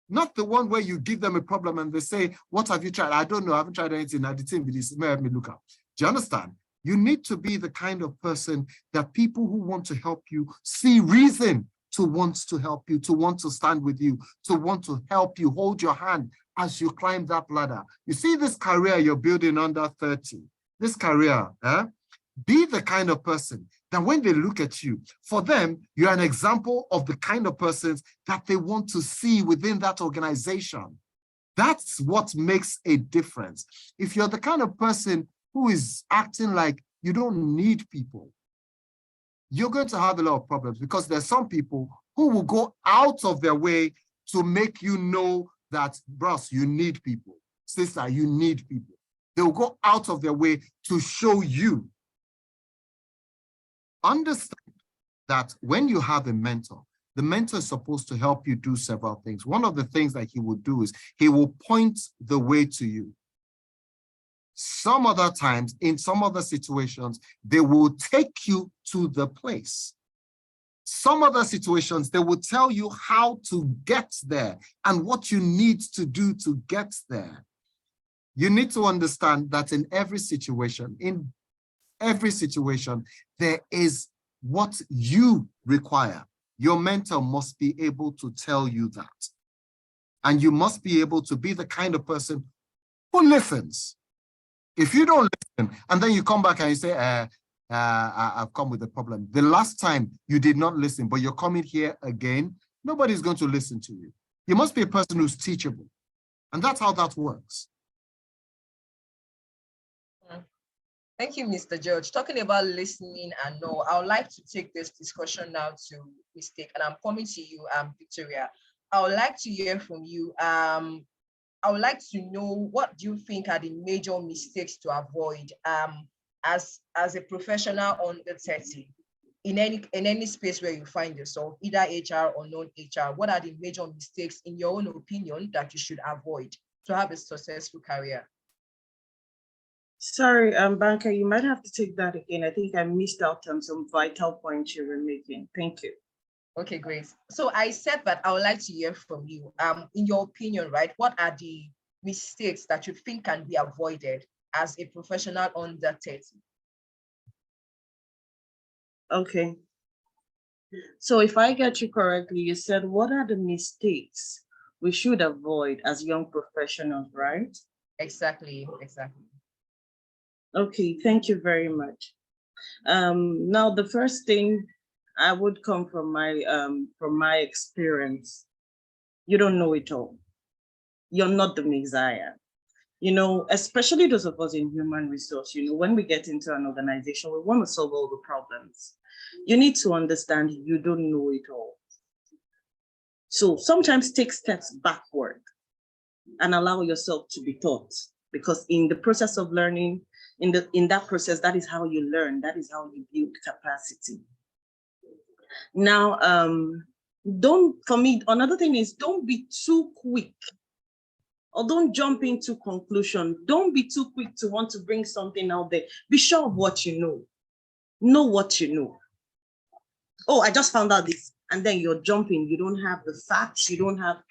Not the one where you give them a problem and they say, what have you tried? I don't know, I haven't tried anything. I didn't be this, let me look up. Do you understand? You need to be the kind of person that people who want to help you see reason to want to help you, to want to stand with you, to want to help you, hold your hand as you climb that ladder. You see this career you're building under 30, this career, be the kind of person that when they look at you, for them, you're an example of the kind of persons that they want to see within that organization. That's what makes a difference. If you're the kind of person who is acting like you don't need people, you're going to have a lot of problems, because there's some people who will go out of their way to make you know that, bros, you need people. Sister, you need people. They will go out of their way to show you. Understand that when you have a mentor, the mentor is supposed to help you do several things. One of the things that he will do is he will point the way to you. Some other times, in some other situations, they will take you to the place. Some other situations, they will tell you how to get there and what you need to do to get there. You need to understand that in every situation, there is what you require. Your mentor must be able to tell you that. And you must be able to be the kind of person who listens. If you don't listen, and then you come back and you say, I've come with a problem. The last time you did not listen, but you're coming here again, nobody's going to listen to you. You must be a person who's teachable. And that's how that works. Thank you, Mr. George. Talking about listening and know, I would like to take this discussion now to Mistake, and I'm coming to you, Victoria. I would like to hear from you. I would like to know, what do you think are the major mistakes to avoid as a professional under 30 in any space where you find yourself, either HR or non-HR? What are the major mistakes, in your own opinion, that you should avoid to have a successful career? Sorry, Banker, you might have to take that again. I think I missed out on some vital points you were making. Thank you. Okay, great. So I said that I would like to hear from you. In your opinion, right, what are the mistakes that you think can be avoided as a professional under 30? Okay. So if I get you correctly, you said, what are the mistakes we should avoid as young professionals, right? Exactly. Okay, thank you very much. Now the first thing I would come from my experience. You don't know it all. You're not the Messiah. You know, especially those of us in human resource, you know, when we get into an organization, we want to solve all the problems. You need to understand you don't know it all. So sometimes take steps backward and allow yourself to be taught, because in the process of learning, in that process, that is how you learn, that is how you build capacity. Now, for me, another thing is don't be too quick, or don't jump into conclusion. Don't be too quick to want to bring something out there. Be sure of what you know. Know what you know. Oh, I just found out this. And then you're jumping. You don't have the facts. You don't have.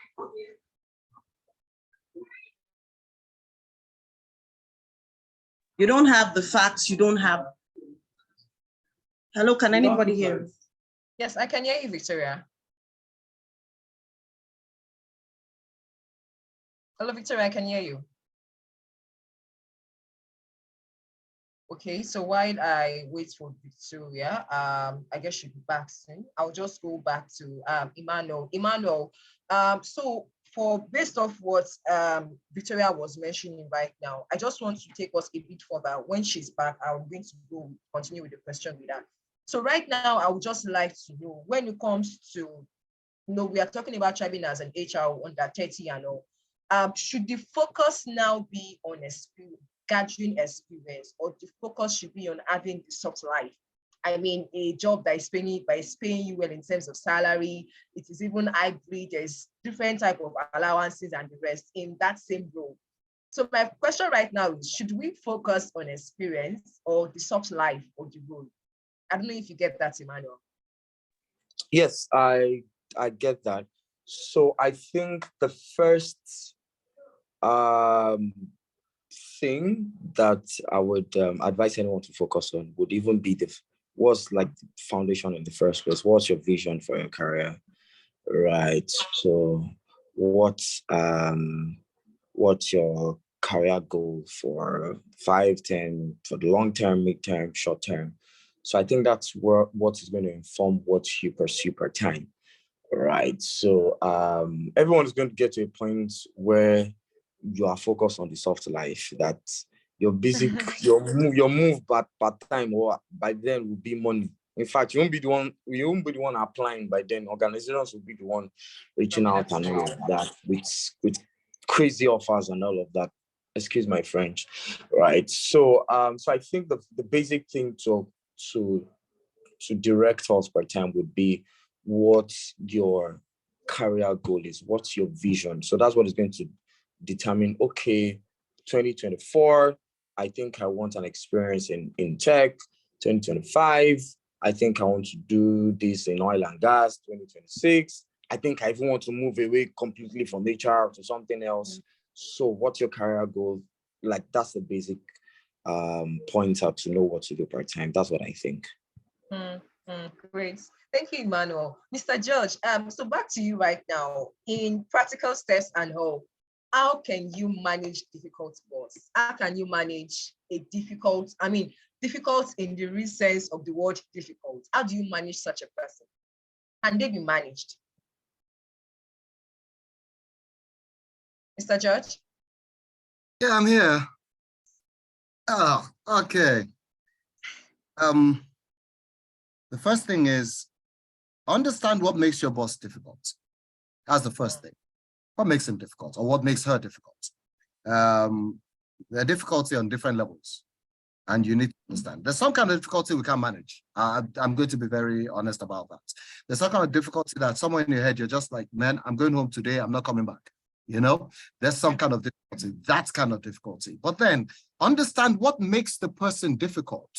You don't have the facts. You don't have. Hello, can anybody hear me? Yes, I can hear you, Victoria. Hello, Victoria, I can hear you. Okay, so while I wait for Victoria, I guess she'll be back soon. I'll just go back to Emmanuel. Emmanuel, so based off what Victoria was mentioning right now, I just want to take us a bit further. When she's back, I'm going to continue with the question with her. So right now, I would just like to know, when it comes to, we are talking about thriving as an HR under 30 and all, should the focus now be on gathering experience, or the focus should be on having the soft life? I mean, a job that is paying you well in terms of salary. It is even hybrid. There's different type of allowances and the rest in that same role. So my question right now is, should we focus on experience or the soft life of the role? I don't know if you get that, Emmanuel. Yes, I get that. So I think the first thing that I would advise anyone to focus on would even be what's like the foundation in the first place. What's your vision for your career, right? So what's your career goal for 5, 10, for the long term, mid-term, short term? So I think that's what is going to inform what you pursue per time, right? So everyone is going to get to a point where you are focused on the soft life, that your basic, your move part time or by then will be money. In fact, you won't be the one applying by then. Organizations will be the one reaching out and all of that with crazy offers and all of that. Excuse my French, right? So so I think the basic thing to direct us per time would be what your career goal is, what's your vision. So that's what is going to determine, okay, 2024, I think I want an experience in tech. 2025, I think I want to do this in oil and gas. 2026, I think I even want to move away completely from HR to something else. So what's your career goal? Like, that's the basic pointer to know what to do part time. That's what I think. Great. Thank you, Emmanuel. Mr. George, so back to you right now. In practical steps and all, how can you manage difficult boss? How can you manage a difficult in the real sense of the word difficult? How do you manage such a person? Can they be managed? Mr. George? Yeah, I'm here. Oh, okay. The first thing is understand what makes your boss difficult. That's the first thing. What makes him difficult, or what makes her difficult? There are difficulty on different levels, and you need to understand. There's some kind of difficulty we can't manage. I'm going to be very honest about that. There's some kind of difficulty that somewhere in your head, you're just like, man, I'm going home today, I'm not coming back. You know, there's some kind of difficulty, that kind of difficulty. But then understand what makes the person difficult.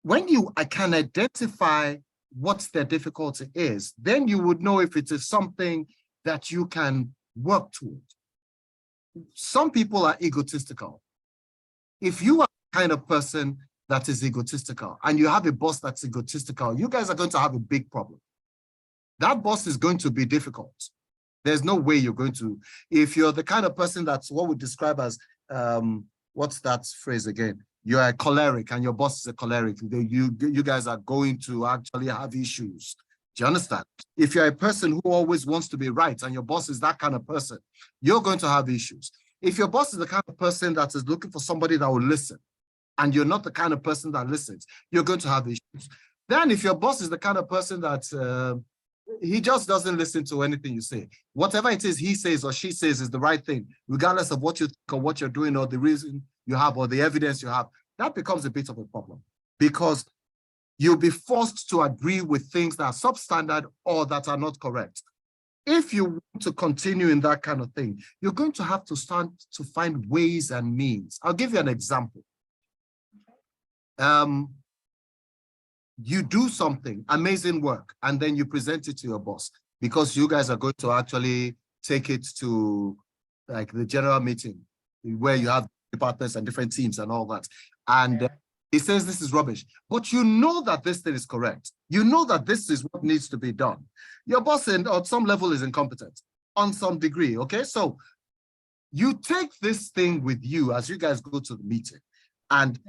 When I can identify what their difficulty is, then you would know if it is something that you can work toward. Some people are egotistical. If you are the kind of person that is egotistical and you have a boss that's egotistical, you guys are going to have a big problem. That boss is going to be difficult. There's no way you're going to, if you're the kind of person that's what we describe as, what's that phrase again? You're a choleric and your boss is a choleric. You guys are going to actually have issues. Do you understand? If you're a person who always wants to be right and your boss is that kind of person, you're going to have issues. If your boss is the kind of person that is looking for somebody that will listen, and you're not the kind of person that listens, you're going to have issues. Then if your boss is the kind of person that he just doesn't listen to anything you say, whatever it is he says or she says is the right thing, regardless of what you think or what you're doing or the reason you have or the evidence you have, that becomes a bit of a problem because you'll be forced to agree with things that are substandard or that are not correct. If you want to continue in that kind of thing, you're going to have to start to find ways and means. I'll give you an example. You do something, amazing work, and then you present it to your boss because you guys are going to actually take it to like the general meeting where you have departments and different teams and all that. And he says this is rubbish, but you know that this thing is correct. You know that this is what needs to be done. Your boss on some level is incompetent on some degree, okay? So you take this thing with you as you guys go to the meeting, and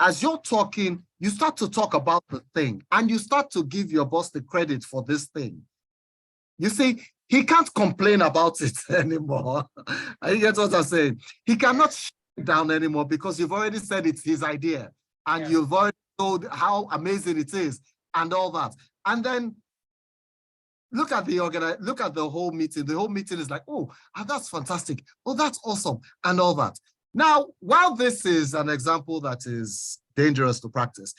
as you're talking, you start to talk about the thing and you start to give your boss the credit for this thing. You see, he can't complain about it anymore. You get what I'm saying? He cannot shut it down anymore because you've already said it's his idea and you've already told how amazing it is and all that. And then look at the whole meeting. The whole meeting is like, oh, that's fantastic. Oh, that's awesome. And all that. Now, while this is an example that is dangerous to practice,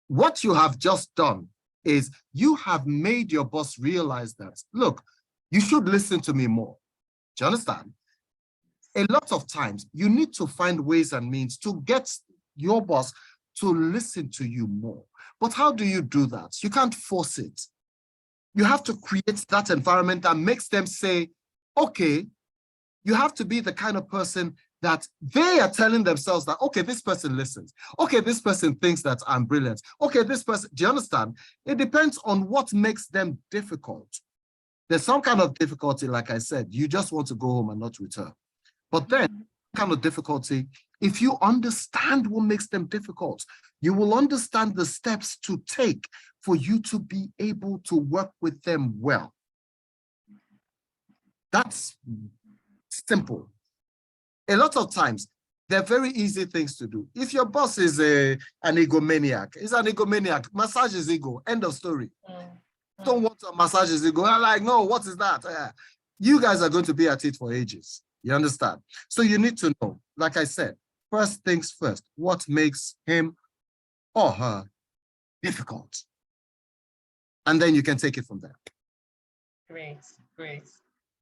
what you have just done is you have made your boss realize that, look, you should listen to me more. Do you understand? A lot of times, you need to find ways and means to get your boss to listen to you more. But how do you do that? You can't force it. You have to create that environment that makes them say, okay, you have to be the kind of person that they are telling themselves that, okay, this person listens. Okay, this person thinks that I'm brilliant. Okay, this person, do you understand? It depends on what makes them difficult. There's some kind of difficulty, like I said, you just want to go home and not return. But then, kind of difficulty, if you understand what makes them difficult, you will understand the steps to take for you to be able to work with them well. That's simple. A lot of times, they're very easy things to do. If your boss is an egomaniac, massage his ego, end of story. Don't want to massage his ego. I'm like, no, what is that? You guys are going to be at it for ages. You understand? So you need to know, like I said, first things first, what makes him or her difficult? And then you can take it from there. Great, great.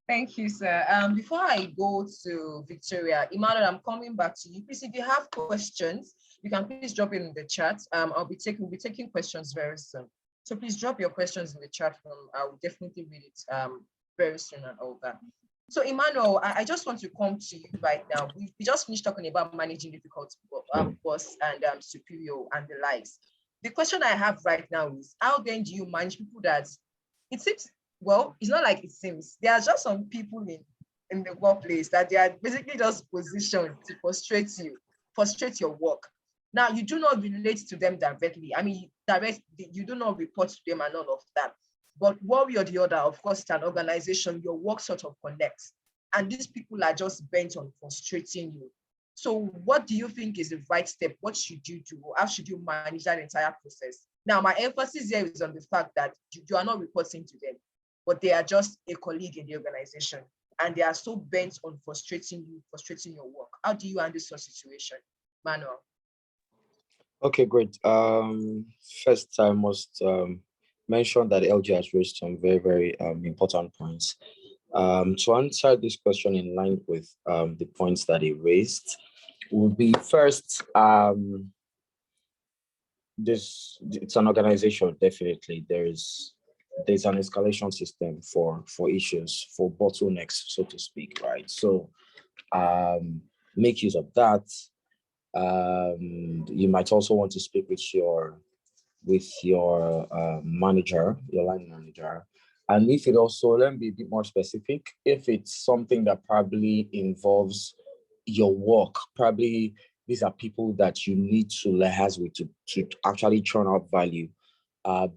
Thank you, sir. Before I go to Victoria, Emmanuel, I'm coming back to you. Please, if you have questions, you can please drop it in the chat. We'll be taking questions very soon. So please drop your questions in the chat room. I will definitely read it very soon and all that. So Emmanuel, I just want to come to you right now. We just finished talking about managing difficult boss and superior and the likes. The question I have right now is, how then do you manage people that it seems, well, it's not like it seems, there are just some people in the workplace that they are basically just positioned to frustrate your work. Now, you do not relate to them directly. I mean, you do not report to them and all of that. But one way or the other, of course, it's an organization, your work sort of connects. And these people are just bent on frustrating you. So what do you think is the right step? What should you do? How should you manage that entire process? Now, my emphasis here is on the fact that you are not reporting to them, but they are just a colleague in the organization. And they are so bent on frustrating you, frustrating your work. How do you handle such a situation, Manuel? Okay, great. First, I must mention that LG has raised some very, very important points. To answer this question in line with the points that he raised, would be first, it's an organization, definitely. There's an escalation system for issues, for bottlenecks, so to speak, right? So make use of that. You might also want to speak with your manager, your line manager. And if it also, let me be a bit more specific, if it's something that probably involves your work, probably these are people that you need to liaise with to actually churn out value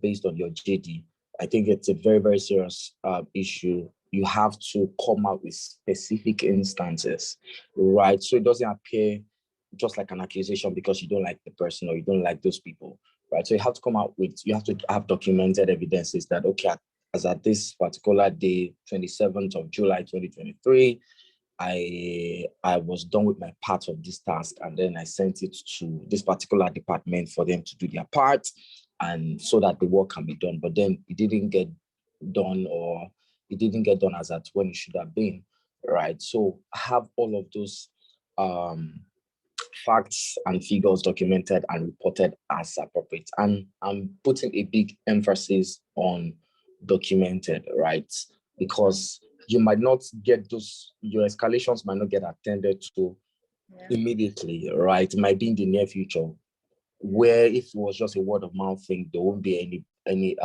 based on your JD. I think it's a very, very serious issue. You have to come out with specific instances, right? So it doesn't appear just like an accusation because you don't like the person or you don't like those people, right? So you have to come out with, you have to have documented evidences that, okay, as at this particular day, 27th of July, 2023, I was done with my part of this task, and then I sent it to this particular department for them to do their part, and so that the work can be done. But then it didn't get done, or it didn't get done as at when it should have been, right? So have all of those facts and figures documented and reported as appropriate. And I'm putting a big emphasis on documented, right? Because you might not get those, your escalations might not get attended to immediately, right? It might be in the near future, where if it was just a word of mouth thing, there won't be any,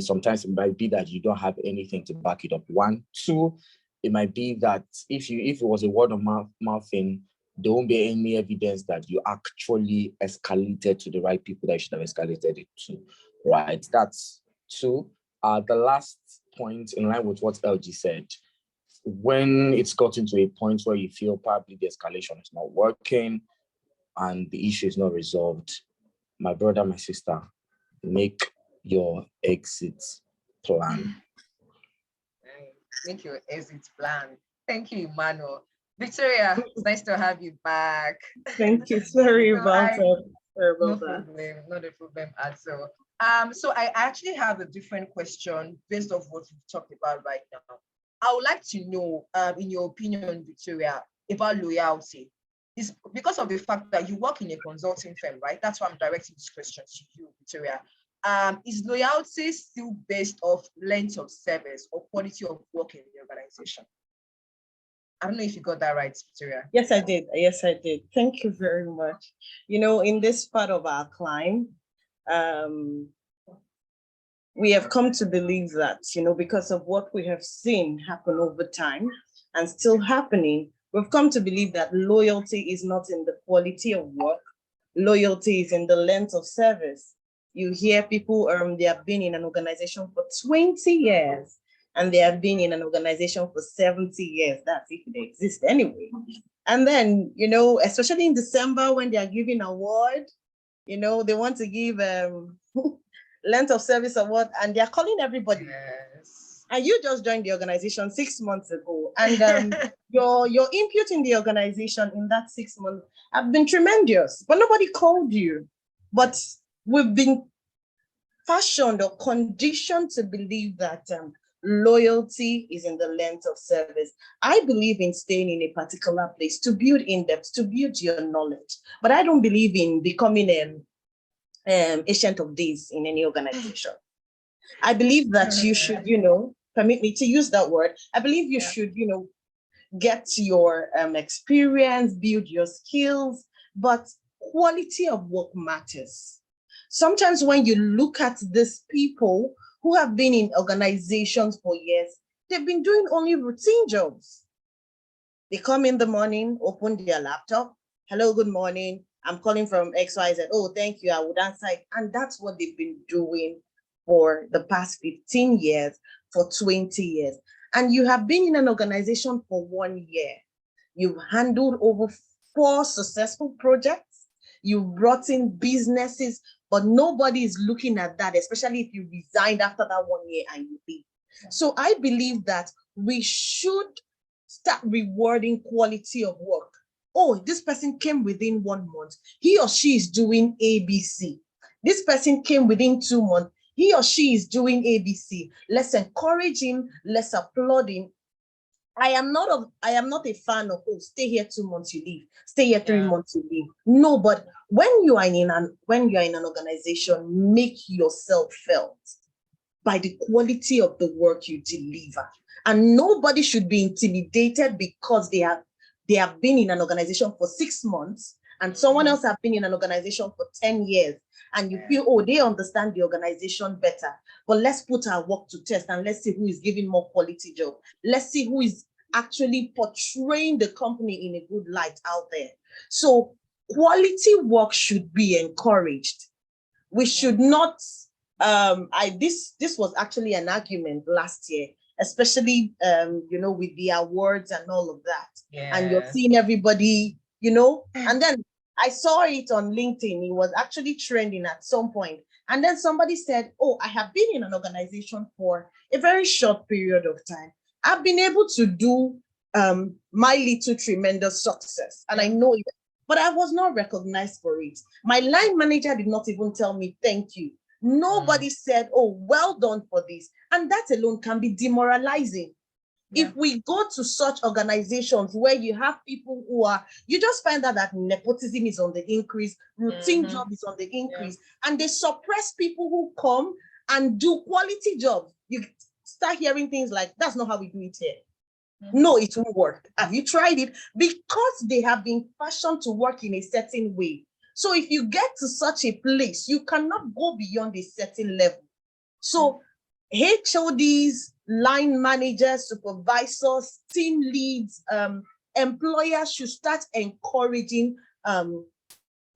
sometimes it might be that you don't have anything to back it up. One, two, it might be that if it was a word of mouth thing, there won't be any evidence that you actually escalated to the right people that you should have escalated it to, right? That's two. The last point, in line with what LG said, when it's gotten to a point where you feel probably the escalation is not working and the issue is not resolved, my brother, my sister, make your exit plan. Make your exit plan. Thank you, Emmanuel. Victoria, it's nice to have you back. Thank you. Sorry about that. No problem, not a problem at all. So I actually have a different question based off what we've talked about right now. I would like to know, in your opinion, Victoria, about loyalty. It's because of the fact that you work in a consulting firm, right? That's why I'm directing this question to you, Victoria. Is loyalty still based off length of service or quality of work in the organization? I don't know if you got that right, Victoria. Yes, I did. Yes, I did. Thank you very much. You know, in this part of our climb, we have come to believe that, you know, because of what we have seen happen over time and still happening, we've come to believe that loyalty is not in the quality of work. Loyalty is in the length of service. You hear people, they have been in an organization for 20 years and they have been in an organization for 70 years. That's if they exist anyway. And then, you know, especially in December when they are giving award, you know, they want to give length of service award and they're calling everybody. Yes. And you just joined the organization 6 months ago. And your input in the organization in that 6 months have been tremendous, but nobody called you. But we've been fashioned or conditioned to believe that loyalty is in the length of service. I believe in staying in a particular place to build in depth, to build your knowledge. But I don't believe in becoming an agent of days in any organization. I believe that you should, you know, permit me to use that word. I believe you should, you know, get your experience, build your skills, but quality of work matters. Sometimes when you look at these people who have been in organizations for years, they've been doing only routine jobs. They come in the morning, open their laptop. Hello, good morning. I'm calling from XYZ. Oh, thank you. I would answer it. And that's what they've been doing for the past 15 years, for 20 years. And you have been in an organization for 1 year. You've handled over 4 successful projects. You've brought in businesses, but nobody is looking at that, especially if you resigned after that 1 year and you leave. So I believe that we should start rewarding quality of work. Oh, this person came within 1 month. He or she is doing ABC. This person came within 2 months. He or she is doing ABC. Let's encourage him. Let's applaud him. I am not a fan of, oh, stay here 2 months, you leave, stay here 3 Yeah. months, you leave. No, but when you are in an organization, make yourself felt by the quality of the work you deliver. And nobody should be intimidated because they have been in an organization for 6 months and someone else have been in an organization for 10 years. And you feel, oh, they understand the organization better. But let's put our work to test and let's see who is giving more quality job. Let's see who is actually portraying the company in a good light out there. So quality work should be encouraged. We should not, this was actually an argument last year, especially, with the awards and all of that. And you're seeing everybody, and then I saw it on LinkedIn. It was actually trending at some point. And then somebody said, oh, I have been in an organization for a very short period of time. I've been able to do my little tremendous success. And I know it, but I was not recognized for it. My line manager did not even tell me, thank you. Nobody said, oh, well done for this. And that alone can be demoralizing. Yeah. If we go to such organizations where you have people who you just find out that nepotism is on the increase, routine job is on the increase, and they suppress people who come and do quality jobs. You start hearing things like, that's not how we do it here. No, it won't work. Have you tried it? Because they have been fashioned to work in a certain way. So if you get to such a place, you cannot go beyond a certain level. So HODs, line managers, supervisors, team leads, employers should start encouraging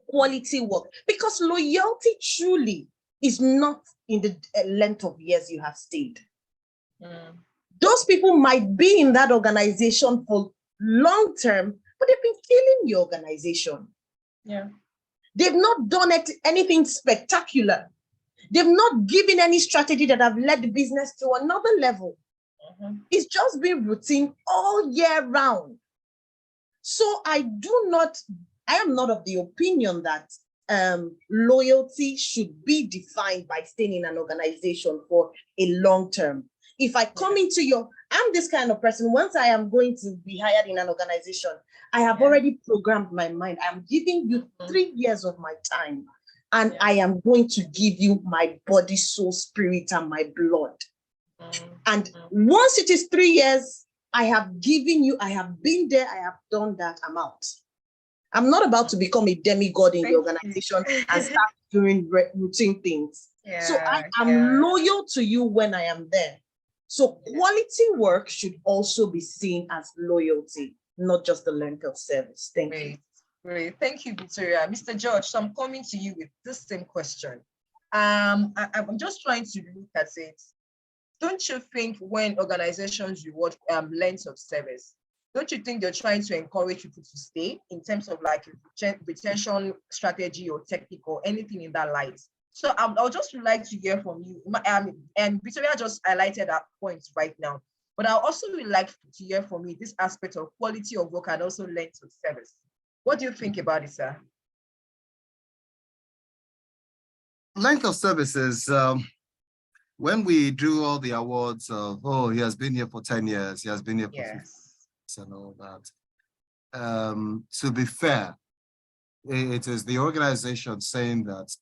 quality work, because loyalty truly is not in the length of years you have stayed. Those people might be in that organization for long term, but they've been killing the organization. Yeah. They've not done anything spectacular. They've not given any strategy that have led the business to another level. It's just been routine all year round. So I am not of the opinion that loyalty should be defined by staying in an organization for a long term. If I come into I'm this kind of person, once I am going to be hired in an organization, I have already programmed my mind. I'm giving you 3 years of my time. And I am going to give you my body, soul, spirit, and my blood. And once it is 3 years, I have given you, I have been there, I have done that, I'm out. I'm not about to become a demigod in the organization and start doing routine things. So I am loyal to you when I am there. So quality work should also be seen as loyalty, not just the length of service. Thank you. Great. Thank you, Victoria. Mr. George, so I'm coming to you with this same question. I'm just trying to look at it. Don't you think when organizations reward length of service, don't you think they're trying to encourage people to stay in terms of like retention strategy or technique or anything in that light? So I would just like to hear from you. And Victoria just highlighted that point right now. But I also would like to hear from you this aspect of quality of work and also length of service. What do you think about it, sir? Length of services, when we do all the awards of, oh, he has been here for 10 years, he has been here for 15 years and all that. To be fair, it is the organization saying that,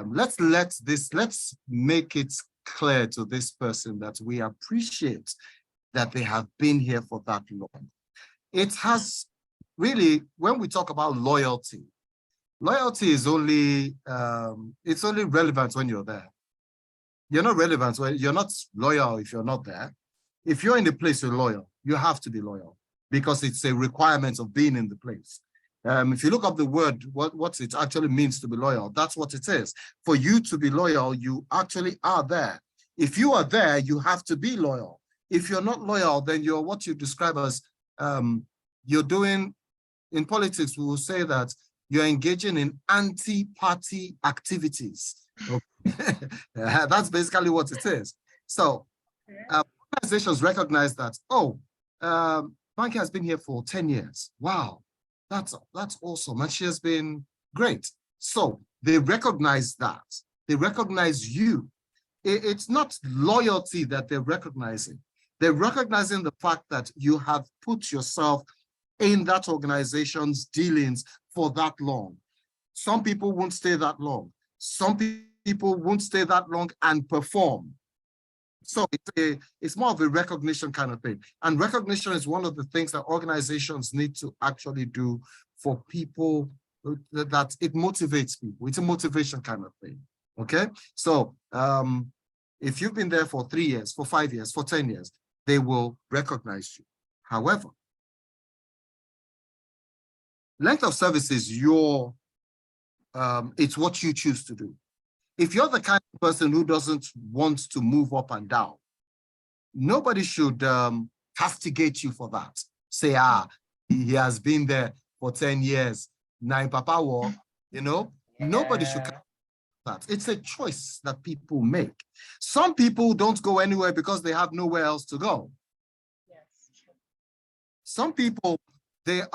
let's make it clear to this person that we appreciate that they have been here for that long. It has really, when we talk about loyalty is only, it's only relevant when you're there. You're not relevant when you're not loyal if you're not there. If you're in the place, you're loyal. You have to be loyal because it's a requirement of being in the place. If you look up the word, what it actually means to be loyal, that's what it is. For you to be loyal, you actually are there. If you are there, you have to be loyal. If you're not loyal, then you're what you describe as, you're doing, in politics, we will say that you're engaging in anti-party activities. Okay. That's basically what it is. So organizations recognize that, oh, Banky has been here for 10 years. Wow, that's awesome. And she has been great. So they recognize that. They recognize you. It's not loyalty that they're recognizing. They're recognizing the fact that you have put yourself in that organization's dealings for that long. Some people won't stay that long. Some people won't stay that long and perform. So it's more of a recognition kind of thing. And recognition is one of the things that organizations need to actually do for people, that it motivates people. It's a motivation kind of thing, okay? So if you've been there for 3 years, for 5 years, for 10 years, they will recognize you. However, length of service is it's what you choose to do. If you're the kind of person who doesn't want to move up and down, nobody should castigate you for that. Say, he has been there for 10 years. Nine Papa War, nobody should that. It's a choice that people make. Some people don't go anywhere because they have nowhere else to go. Yes. Some people, their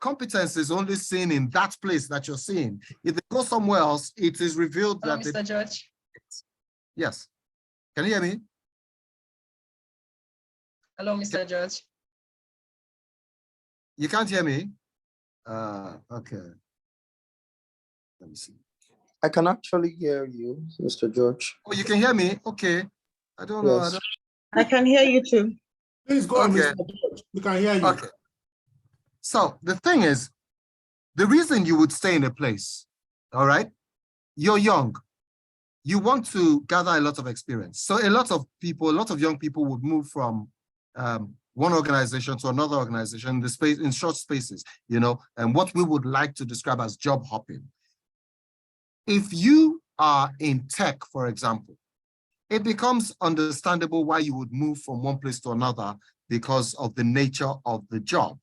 competence is only seen in that place that you're seeing. If they go somewhere else, it is revealed Hello, that Mr. George. Yes. Can you hear me? Hello, Mr. George. You can't hear me? Okay. Let me see. I can actually hear you, Mr. George. Oh, you can hear me? Okay. I don't know. Yes. I can hear you too. Please go on, Okay. Mr. George. We can hear you. Okay. So the thing is, the reason you would stay in a place, all right, you're young. You want to gather a lot of experience. So a lot of young people would move from one organization to another organization in short spaces, and what we would like to describe as job hopping. If you are in tech, for example, it becomes understandable why you would move from one place to another because of the nature of the job.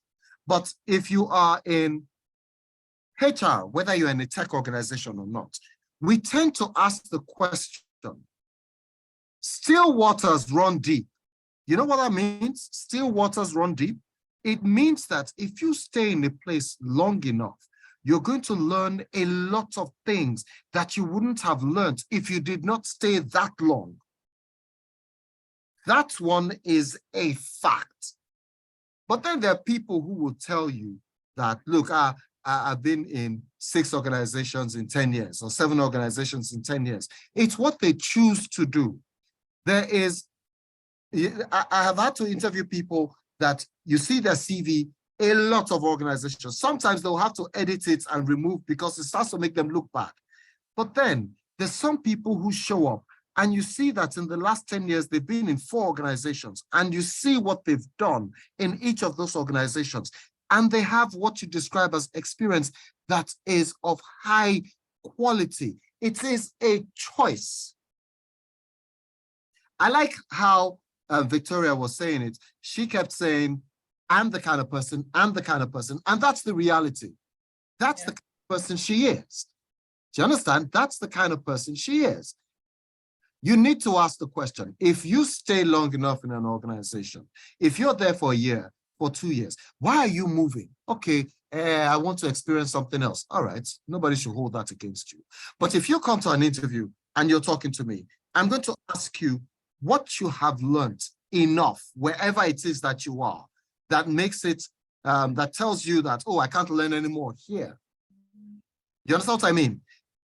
But if you are in HR, whether you're in a tech organization or not, we tend to ask the question, still waters run deep. You know what that means? Still waters run deep. It means that if you stay in a place long enough, you're going to learn a lot of things that you wouldn't have learned if you did not stay that long. That one is a fact. But then there are people who will tell you that, look, I've been in 6 organizations in 10 years or 7 organizations in 10 years. It's what they choose to do. I have had to interview people that you see their CV, a lot of organizations. Sometimes they'll have to edit it and remove because it starts to make them look bad. But then there's some people who show up and you see that in the last 10 years, they've been in 4 organizations and you see what they've done in each of those organizations. And they have what you describe as experience that is of high quality. It is a choice. I like how Victoria was saying it. She kept saying, I'm the kind of person, I'm the kind of person. And that's the reality. That's the kind of person she is. Do you understand? That's the kind of person she is. You need to ask the question, if you stay long enough in an organization, if you're there for a year, for 2 years, why are you moving? Okay, I want to experience something else. All right, nobody should hold that against you. But if you come to an interview and you're talking to me, I'm going to ask you what you have learned enough, wherever it is that you are, that makes it, that tells you that, oh, I can't learn anymore here. You understand what I mean?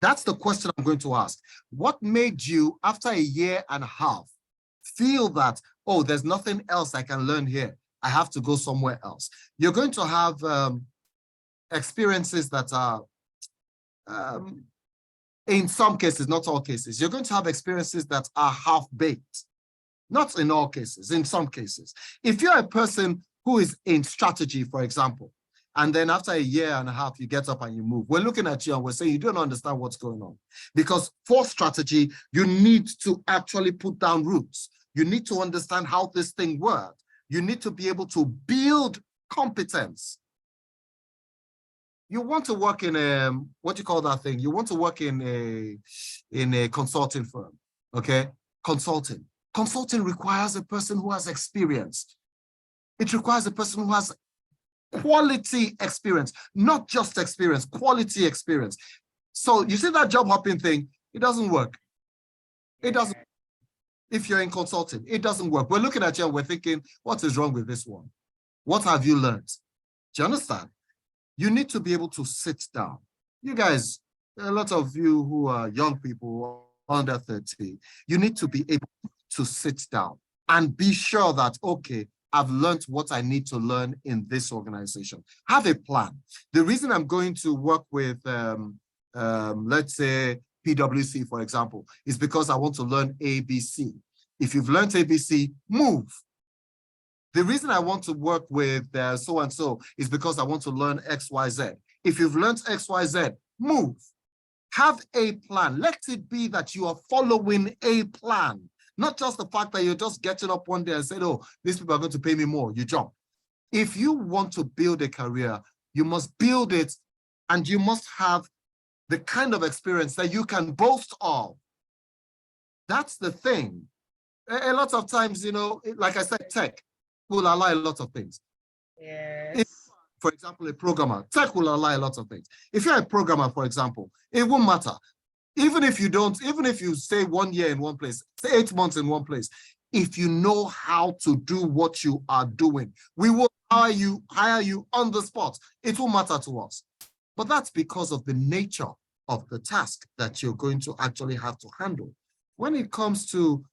That's the question I'm going to ask. What made you, after a year and a half, feel that, oh, there's nothing else I can learn here. I have to go somewhere else. You're going to have experiences that are, in some cases, not all cases, you're going to have experiences that are half-baked. Not in all cases, in some cases. If you're a person who is in strategy, for example, and then after a year and a half, you get up and you move, we're looking at you and we're saying you don't understand what's going on. Because for strategy, you need to actually put down roots. You need to understand how this thing works. You need to be able to build competence. You want to work in a, what do you call that thing? You want to work in a consulting firm, okay? Consulting. Consulting requires a person who has experience. It requires a person who has quality experience, not just experience, quality experience. So you see that job hopping thing, it doesn't work. It doesn't. If you're in consulting, it doesn't work. We're looking at you and we're thinking, what is wrong with this one? What have you learned? Do you understand? You need to be able to sit down. You guys, a lot of you who are young people under 30, you need to be able to sit down and be sure that, okay, I've learned what I need to learn in this organization. Have a plan. The reason I'm going to work with, let's say, PwC, for example, is because I want to learn ABC. If you've learned ABC, move. The reason I want to work with so-and-so is because I want to learn XYZ. If you've learned XYZ, move. Have a plan. Let it be that you are following a plan, not just the fact that you're just getting up one day and saying, oh, these people are going to pay me more, you jump. If you want to build a career, you must build it, and you must have the kind of experience that you can boast of. That's the thing. A lot of times, you know, like I said, tech will allow a lot of things. Yes. If, for example, a programmer, tech will allow a lot of things. If you're a programmer, for example, it won't matter. Even if you stay 1 year in one place, say 8 months in one place, if you know how to do what you are doing, we will hire you on the spot. It won't matter to us. But that's because of the nature of the task that you're going to actually have to handle. When it comes to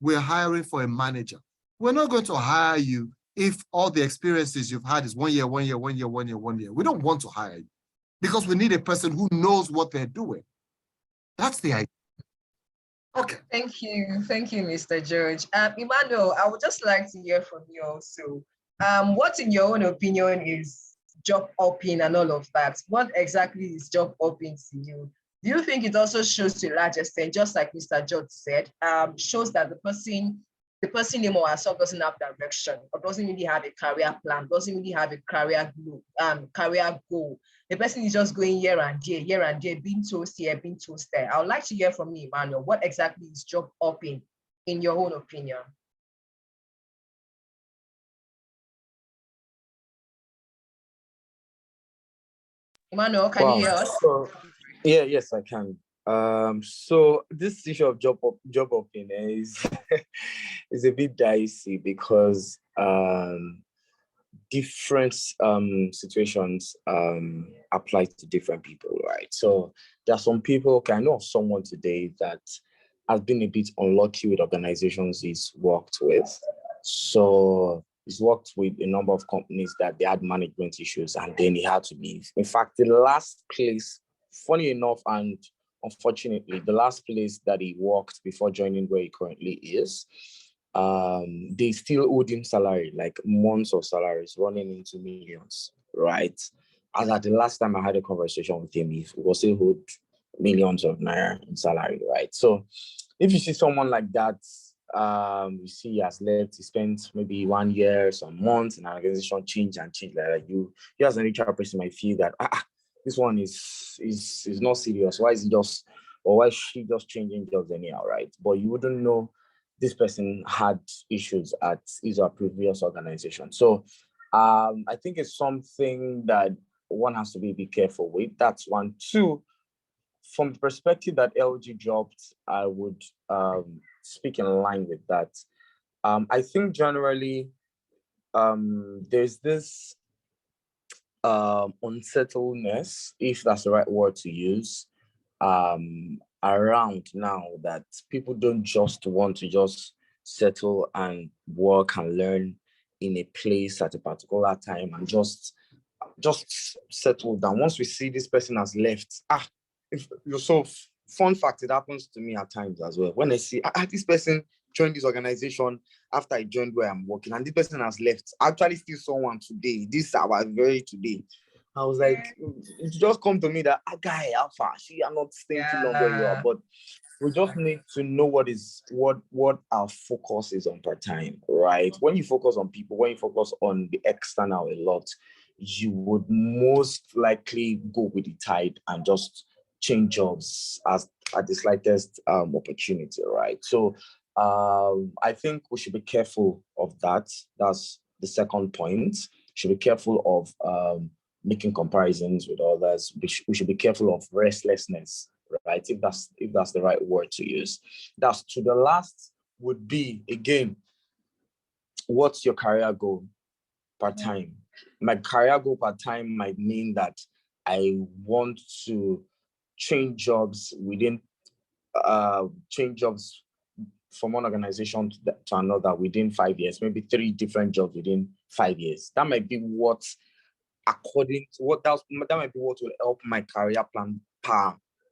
we're hiring for a manager, we're not going to hire you if all the experiences you've had is 1 year, 1 year, 1 year, 1 year, 1 year. We don't want to hire you because we need a person who knows what they're doing. That's the idea. Okay. Thank you, Mr. George. Emmanuel, I would just like to hear from you also. What, in your own opinion, is job hopping and all of that? What exactly is job hopping to you? Do you think it also shows to a large extent, just like Mr. George said, shows that the person him or herself doesn't have direction, or doesn't really have a career plan, doesn't really have a career goal. The person is just going here and there, being toast here, being toast there. I would like to hear from you, Emmanuel. What exactly is job hopping, in your own opinion? Emmanuel, can you hear us? Yes, I can. So this issue of job hopping is is a bit dicey because different situations apply to different people, right? So there are some people, okay, I know of someone today that has been a bit unlucky with organizations he's worked with. So he's worked with a number of companies that they had management issues and then he had to leave. In fact, the last place, funny enough, and unfortunately, the last place that he worked before joining where he currently is, they still owed him salary, like months of salaries running into millions, right? As at the last time I had a conversation with him, he was still owed millions of naira in salary, right? So if you see someone like that, you see he has left, he spent maybe 1 year, some months in an organization, change like that. You as an HR person might feel that this one is not serious. Why is he just, or why is she just changing jobs anyhow, right? But you wouldn't know this person had issues at his or previous organization. So I think it's something that one has to be careful with. That's one. Two, from the perspective that LG dropped, I would speak in line with that. I think generally there's this unsettledness, if that's the right word to use, around now, that people don't just want to just settle and work and learn in a place at a particular time and just settle down. Once we see this person has left, fun fact, it happens to me at times as well. When I see this person joined this organization after I joined where I'm working, and this person has left. I actually still saw one today, this hour, very today. I was like, it just come to me that guy, Alpha, she are not staying too long where you are, but we just need to know what our focus is on per time, right? When you focus on people, when you focus on the external a lot, you would most likely go with the tide and just change jobs at the slightest opportunity, right? So I think we should be careful of that. That's the second point. Should be careful of making comparisons with others. We should be careful of restlessness right? If that's the right word to use. That's to the last would be, again, what's your career goal part-time? My career goal part-time might mean that I want to change jobs from one organization to another within 5 years, maybe 3 different jobs within 5 years. That might be what, according to what that might be what will help my career plan,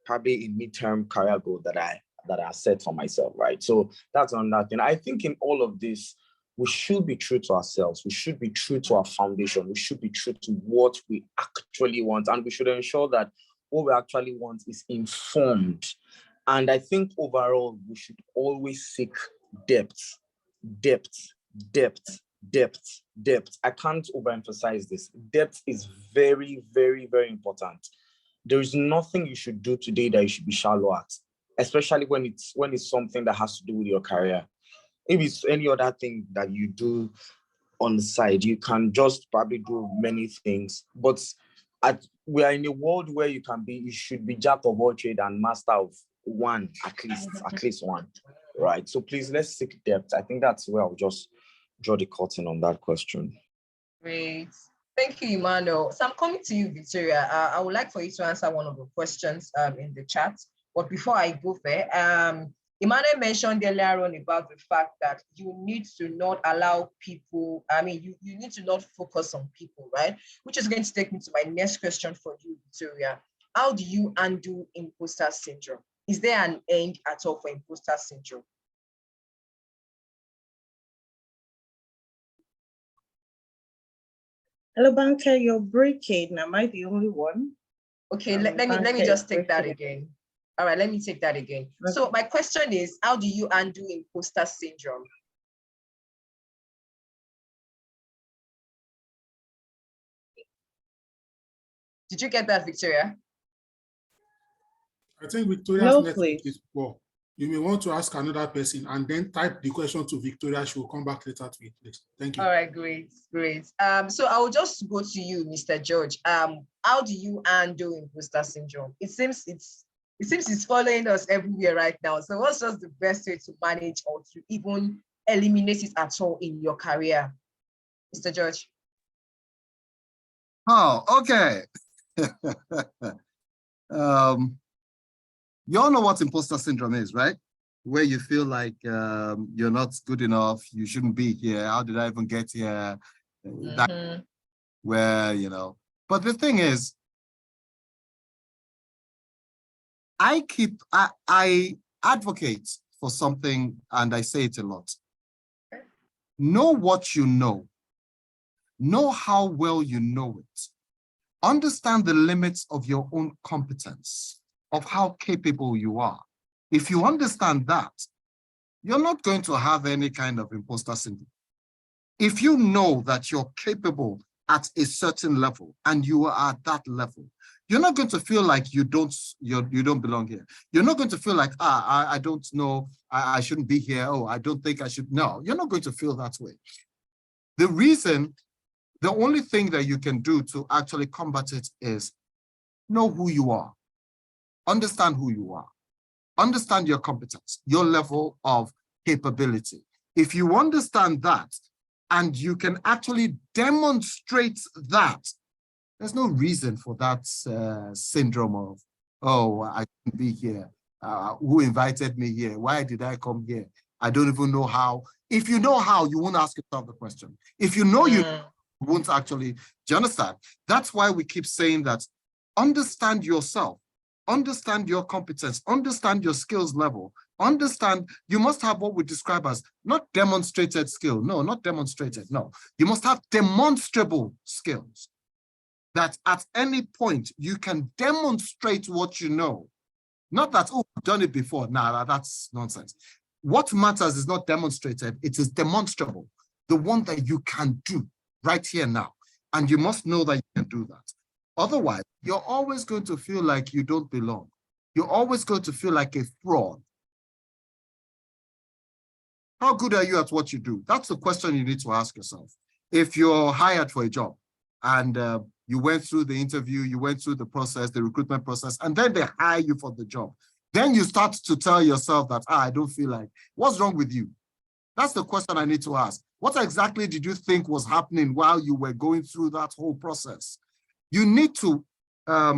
probably a midterm career goal that I set for myself, right? So that's another thing. I think in all of this, we should be true to ourselves. We should be true to our foundation. We should be true to what we actually want. And we should ensure that what we actually want is informed. And I think overall, we should always seek depth. I can't overemphasize this. Depth is very, very, very important. There is nothing you should do today that you should be shallow at, especially when it's something that has to do with your career. If it's any other thing that you do on the side, you can just probably do many things. But we are in a world where you should be jack of all trade and master of one, at least one, right? So please, let's seek depth. I think that's where I'll just draw the curtain on that question. Great. Thank you, Emmanuel. So I'm coming to you, Victoria. I would like for you to answer one of the questions in the chat. But before I go there, Emmanuel mentioned earlier on about the fact that you need to not allow people, you need to not focus on people, right? Which is going to take me to my next question for you, Victoria. How do you undo imposter syndrome? Is there an end at all for imposter syndrome? Hello, Banker, you're breaking. Am I the only one? Okay, let me just take that again. All right, let me take that again. Okay. So my question is, how do you undo imposter syndrome? Did you get that, Victoria? I think Victoria's network is poor. You may want to ask another person and then type the question to Victoria. She will come back later to it, please. Thank you. All right, great. So I will just go to you, Mr. George. How do you undo imposter syndrome? It seems it's following us everywhere right now. So what's just the best way to manage or to even eliminate it at all in your career, Mr. George? Oh, okay. You all know what imposter syndrome is, right? Where you feel like you're not good enough, you shouldn't be here. How did I even get here? That, where, But the thing is, I advocate for something, and I say it a lot. Know what you know. Know how well you know it. Understand the limits of your own competence, of how capable you are. If you understand that, you're not going to have any kind of imposter syndrome. If you know that you're capable at a certain level and you are at that level, you're not going to feel like you don't belong here. You're not going to feel like, I don't know, I shouldn't be here. Oh, I don't think I should. No, you're not going to feel that way. The only thing that you can do to actually combat it is know who you are. Understand who you are. Understand your competence, your level of capability. If you understand that and you can actually demonstrate that, there's no reason for that syndrome of, oh, I shouldn't be here. Who invited me here? Why did I come here? I don't even know how. If you know how, you won't ask yourself the question. If you know you won't actually, do you understand? That's why we keep saying that understand yourself. Understand your competence, understand your skills level, understand you must have what we describe as not demonstrated skill. No, not demonstrated, no. You must have demonstrable skills that at any point you can demonstrate what you know. Not that, oh, I've done it before. Nah, that's nonsense. What matters is not demonstrated, it is demonstrable. The one that you can do right here now. And you must know that you can do that. Otherwise, you're always going to feel like you don't belong. You're always going to feel like a fraud. How good are you at what you do? That's the question you need to ask yourself. If you're hired for a job and You went through the interview, you went through the process, the recruitment process, and then they hire you for the job. Then you start to tell yourself that, I don't feel like, what's wrong with you? That's the question I need to ask. What exactly did you think was happening while you were going through that whole process? You need to,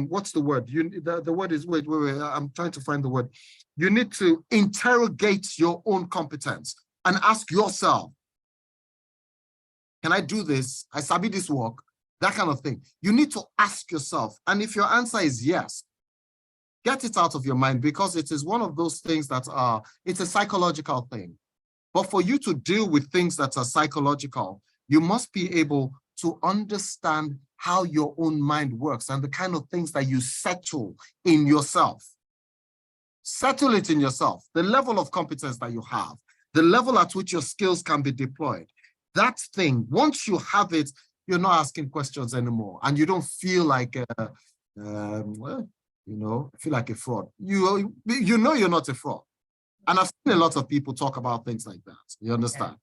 what's the word? The word is, wait, I'm trying to find the word. You need to interrogate your own competence and ask yourself, can I do this? I sabi this work, that kind of thing. You need to ask yourself. And if your answer is yes, get it out of your mind, because it is one of those things that are, it's a psychological thing. But for you to deal with things that are psychological, you must be able to understand how your own mind works and the kind of things that you settle in yourself. Settle it in yourself, the level of competence that you have, the level at which your skills can be deployed. That thing, once you have it, you're not asking questions anymore, and you don't feel like, well, you know, feel like a fraud. You know you're not a fraud. And I've seen a lot of people talk about things like that. You understand?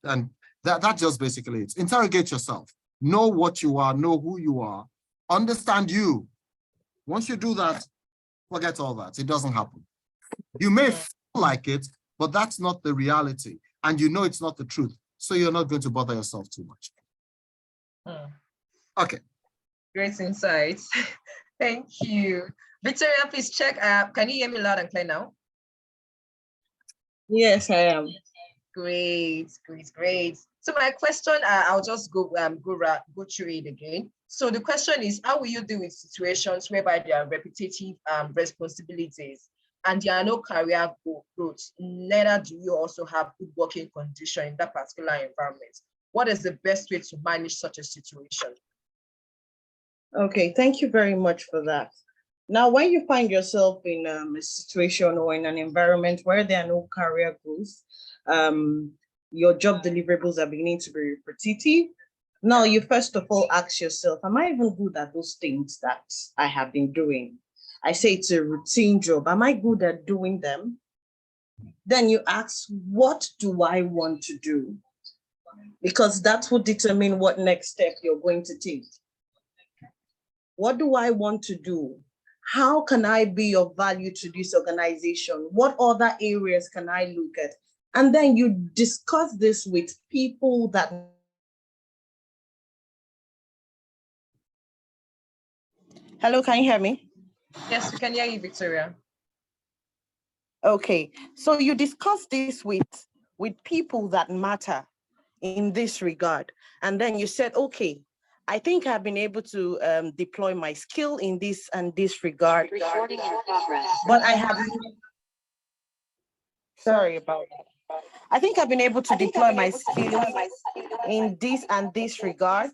And that just basically it. Interrogate yourself. Know what you are, know who you are, understand you. Once you do that, forget all that. It doesn't happen. You may feel like it, but that's not the reality. And you know it's not the truth. So you're not going to bother yourself too much. Okay. Great insights. Thank you. Victoria, please check. Can you hear me loud and clear now? Yes, I am. Great. So my question, I'll just go through it again. So the question is, how will you deal with situations whereby there are repetitive responsibilities and there are no career growth? Neither do you also have good working condition in that particular environment. What is the best way to manage such a situation? Okay, thank you very much for that. Now, when you find yourself in a situation or in an environment where there are no career growth, your job deliverables are beginning to be repetitive. Now, you first of all ask yourself, am I even good at those things that I have been doing? I say it's a routine job. Am I good at doing them? Then you ask, what do I want to do? Because that will determine what next step you're going to take. What do I want to do? How can I be of value to this organization? What other areas can I look at? And then you discuss this with people that. Hello, can you hear me? Yes, we can hear you, Victoria. Okay, so you discuss this with people that matter in this regard. And then you said, okay, I think I've been able to deploy my skill in this and this regard. Recording in progress. But I have, sorry about that. I think I've been able to deploy my skills in this and this regard.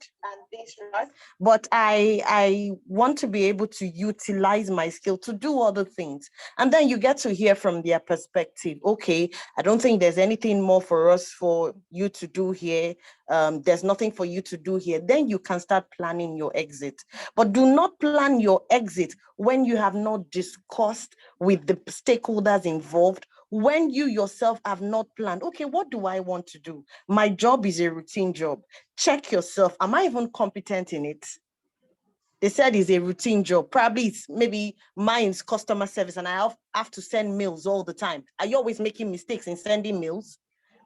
But I want to be able to utilize my skill to do other things. And then you get to hear from their perspective. Okay, I don't think there's anything more for you to do here. There's nothing for you to do here. Then you can start planning your exit. But do not plan your exit when you have not discussed with the stakeholders involved, when you yourself have not planned. Okay, what do I want to do? My job is a routine job. Check yourself. Am I even competent in it? They said it's a routine job. Probably it's maybe mine's customer service and I have to send mails all the time. Are you always making mistakes in sending mails?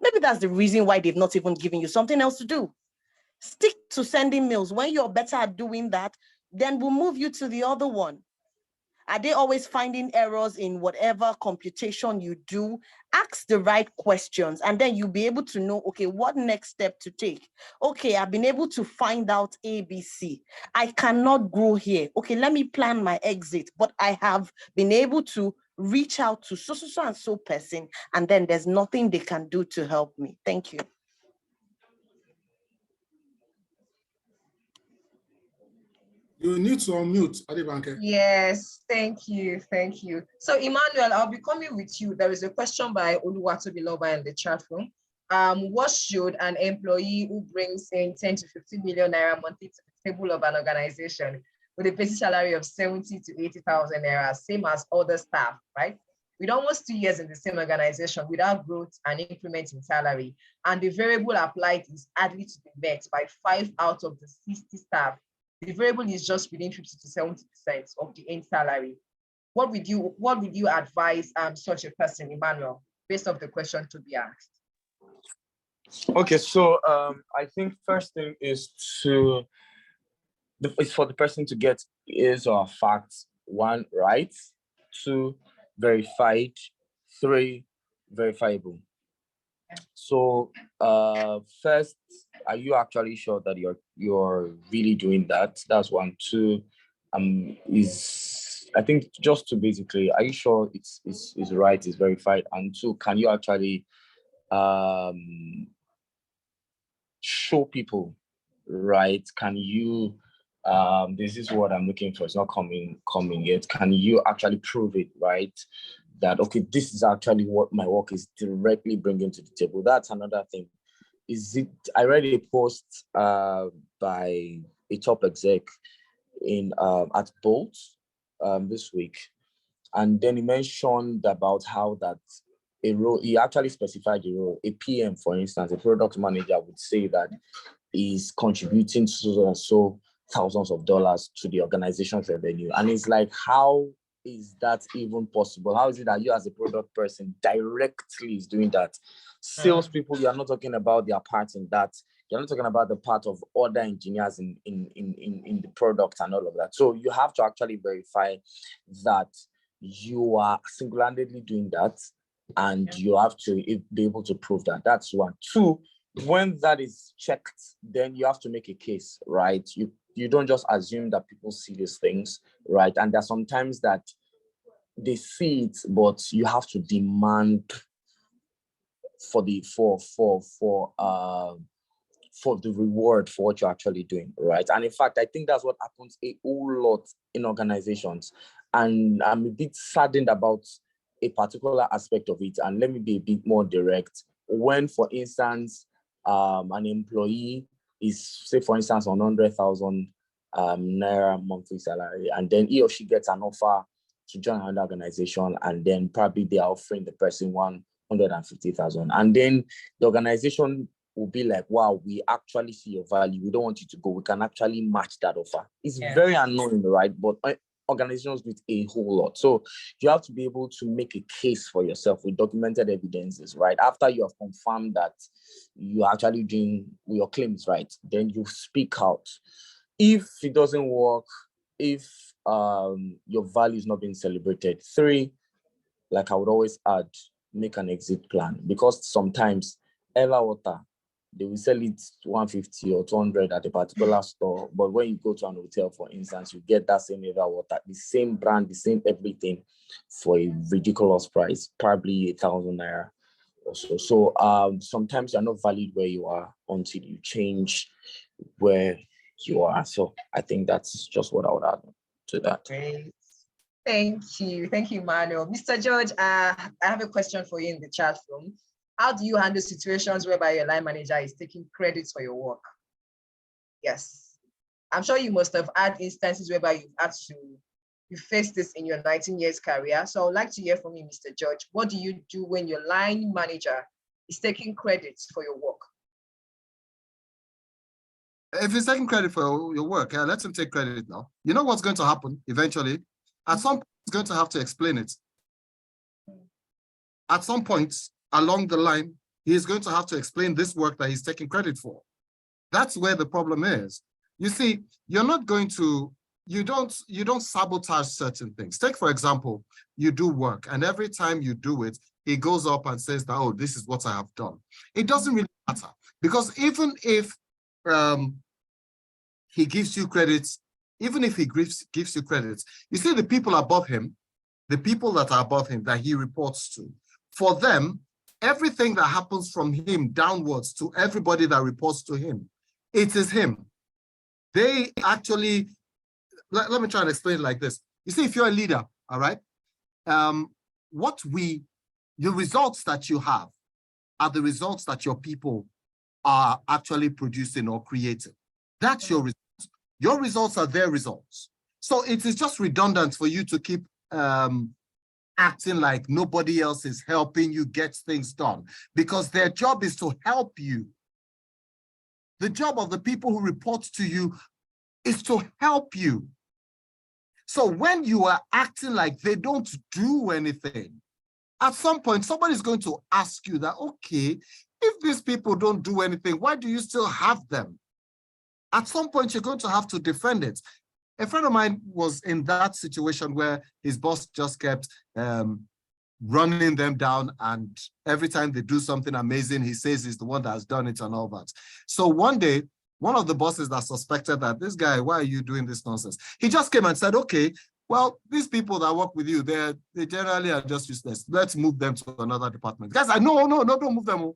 Maybe that's the reason why they've not even given you something else to do. Stick to sending mails. When you're better at doing that, then we'll move you to the other one. Are they always finding errors in whatever computation you do? Ask the right questions, and then you'll be able to know, okay, what next step to take? Okay, I've been able to find out ABC. I cannot grow here. Okay, let me plan my exit, but I have been able to reach out to so and so person, and then there's nothing they can do to help me. Thank you. You need to unmute, Adebanke. Yes, thank you. So Emmanuel, I'll be coming with you. There is a question by Oluwatobiloba in the chat room. What should an employee who brings in 10 to 15 million naira monthly to the table of an organization with a basic salary of 70 to 80,000 naira, same as other staff, right? With almost 2 years in the same organization without growth and increment in salary, and the variable applied is hardly to be met by 5 out of the 60 staff. the variable is just within 50 to 70% of the end salary. What would you advise such a person, Emmanuel, based on the question to be asked? Okay, so I think first thing is it's for the person to get his or her facts, 1, right, 2, verified, 3, verifiable. So first, are you actually sure that you're really doing that? That's 1. 2, is, I think, just to basically, are you sure it's right, it's verified? And 2, can you actually show people, right? Can you this is what I'm looking for, it's not coming yet. Can you actually prove it, right? That, okay, this is actually what my work is directly bringing to the table. That's another thing. I read a post by a top exec in at Bolt this week, and then he mentioned about how that a role, he actually specified a role, a PM, for instance, a product manager would say that is contributing so and so thousands of dollars to the organization's revenue. And it's like, how is that even possible? How is it that you as a product person directly is doing that? Salespeople, you are not talking about their part in that. You're not talking about the part of other engineers in the product and all of that. So you have to actually verify that you are single-handedly doing that, and you have to be able to prove that. That's 1. 2, when that is checked, then you have to make a case, right? You don't just assume that people see these things, right? And there's sometimes that they see it, but you have to demand for the reward for what you're actually doing, right? And in fact, I think that's what happens a whole lot in organizations. And I'm a bit saddened about a particular aspect of it. And let me be a bit more direct. When, for instance, an employee is, say, for instance, on 100,000 naira monthly salary, and then he or she gets an offer to join another organization, and then probably they are offering the person 150,000, and then the organization will be like, wow, we actually see your value, we don't want you to go, we can actually match that offer. It's very annoying, right? But organizations do it a whole lot. So you have to be able to make a case for yourself with documented evidences, right? After you have confirmed that you're actually doing your claims right, then you speak out. If it doesn't work, if your value is not being celebrated, 3, like I would always add, make an exit plan, because sometimes Ella Water, they will sell it 150 or 200 at a particular store, but when you go to an hotel, for instance, you get that same Ella Water, the same brand, the same everything, for a ridiculous price, probably 1,000 naira or so. So sometimes you're not valued where you are until you change where you are. So I think that's just what I would add to that. Great. Thank you, Emmanuel. Mr. George, I have a question for you in the chat room. How do you handle situations whereby your line manager is taking credits for your work? Yes, I'm sure you must have had instances whereby you faced this in your 19 years career. So I would like to hear from you, Mr. George. What do you do when your line manager is taking credits for your work? If he's taking credit for your work, let him take credit now. You know what's going to happen eventually? At some point, he's going to have to explain it. At some point along the line, he's going to have to explain this work that he's taking credit for. That's where the problem is. You see, you're not going to, you don't sabotage certain things. Take, for example, you do work, and every time you do it, he goes up and says that, oh, this is what I have done. It doesn't really matter, because even if he gives you credits, even if he gives you credits, you see the people above him, the people that are above him that he reports to, for them, everything that happens from him downwards to everybody that reports to him, it is him. They actually, let me try and explain it like this. You see, if you're a leader, all right, the results that you have are the results that your people are actually producing or creating. That's your results. Your results are their results. So it is just redundant for you to keep acting like nobody else is helping you get things done, because their job is to help you. The job of the people who report to you is to help you. So when you are acting like they don't do anything, at some point, somebody's going to ask you that, okay, if these people don't do anything, why do you still have them? At some point, you're going to have to defend it. A friend of mine was in that situation where his boss just kept running them down, and every time they do something amazing, he says he's the one that has done it and all that. So one day, one of the bosses that suspected that, this guy, why are you doing this nonsense? He just came and said, okay, well, these people that work with you, they generally are just useless. Let's move them to another department. Guys, no, don't move them.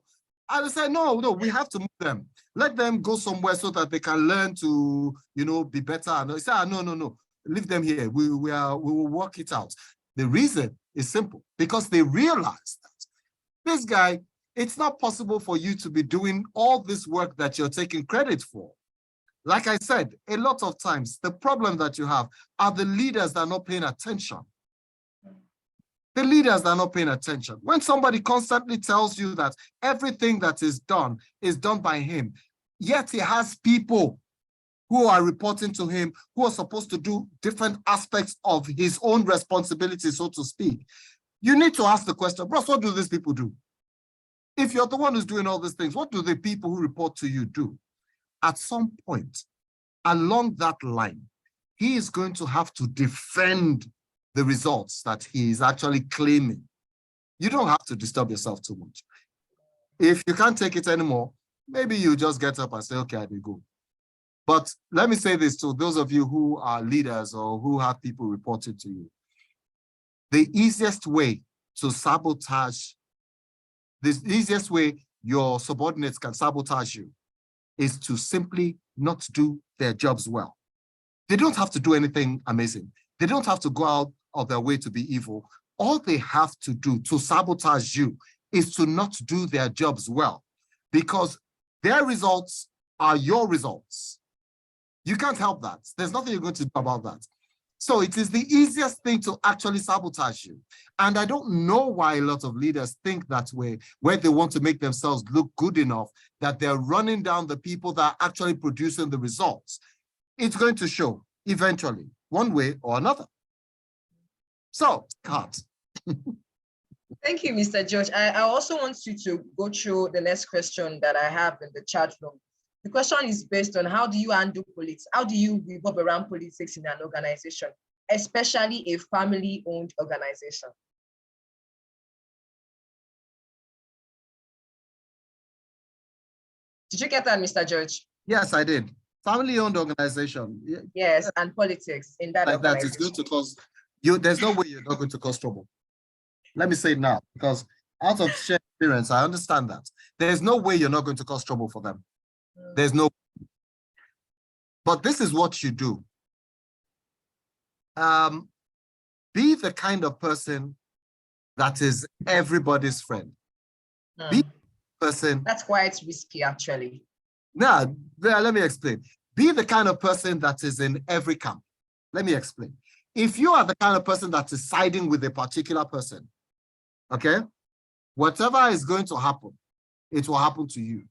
I said, no, we have to move them. Let them go somewhere so that they can learn to, be better. And he said, no, leave them here. We will work it out. The reason is simple, because they realized that this guy, it's not possible for you to be doing all this work that you're taking credit for. Like I said, a lot of times, the problem that you have are the leaders that are not paying attention. The leaders that are not paying attention. When somebody constantly tells you that everything that is done by him, yet he has people who are reporting to him, who are supposed to do different aspects of his own responsibility, so to speak, you need to ask the question, bros, what do these people do? If you're the one who's doing all these things, what do the people who report to you do? At some point along that line, he is going to have to defend the results that he is actually claiming. You don't have to disturb yourself too much. If you can't take it anymore, maybe you just get up and say, okay, I will go. But let me say this to those of you who are leaders or who have people reported to you. The easiest way to sabotage, the easiest way your subordinates can sabotage you is to simply not do their jobs well. They don't have to do anything amazing. They don't have to go out of their way to be evil. All they have to do to sabotage you is to not do their jobs well, because their results are your results. You can't help that. There's nothing you're going to do about that. So it is the easiest thing to actually sabotage you. And I don't know why a lot of leaders think that way, where they want to make themselves look good enough that they're running down the people that are actually producing the results. It's going to show eventually, one way or another. So, cut. Thank you, Mr. George. I also want you to go through the next question that I have in the chat room. The question is based on how do you handle politics? How do you revolve around politics in an organization, especially a family-owned organization? Did you get that, Mr. George? Yes, I did. Family-owned organization. Yes, and politics in that like organization. That is going to cause you. There's no way you're not going to cause trouble. Let me say it now, because out of shared experience, I understand that. There's no way you're not going to cause trouble for them. There's no. But this is what you do. Be the kind of person that is everybody's friend. Be the person. That's quite risky, actually. No, let me explain. Be the kind of person that is in every camp. Let me explain. If you are the kind of person that is siding with a particular person, okay, whatever is going to happen, it will happen to you.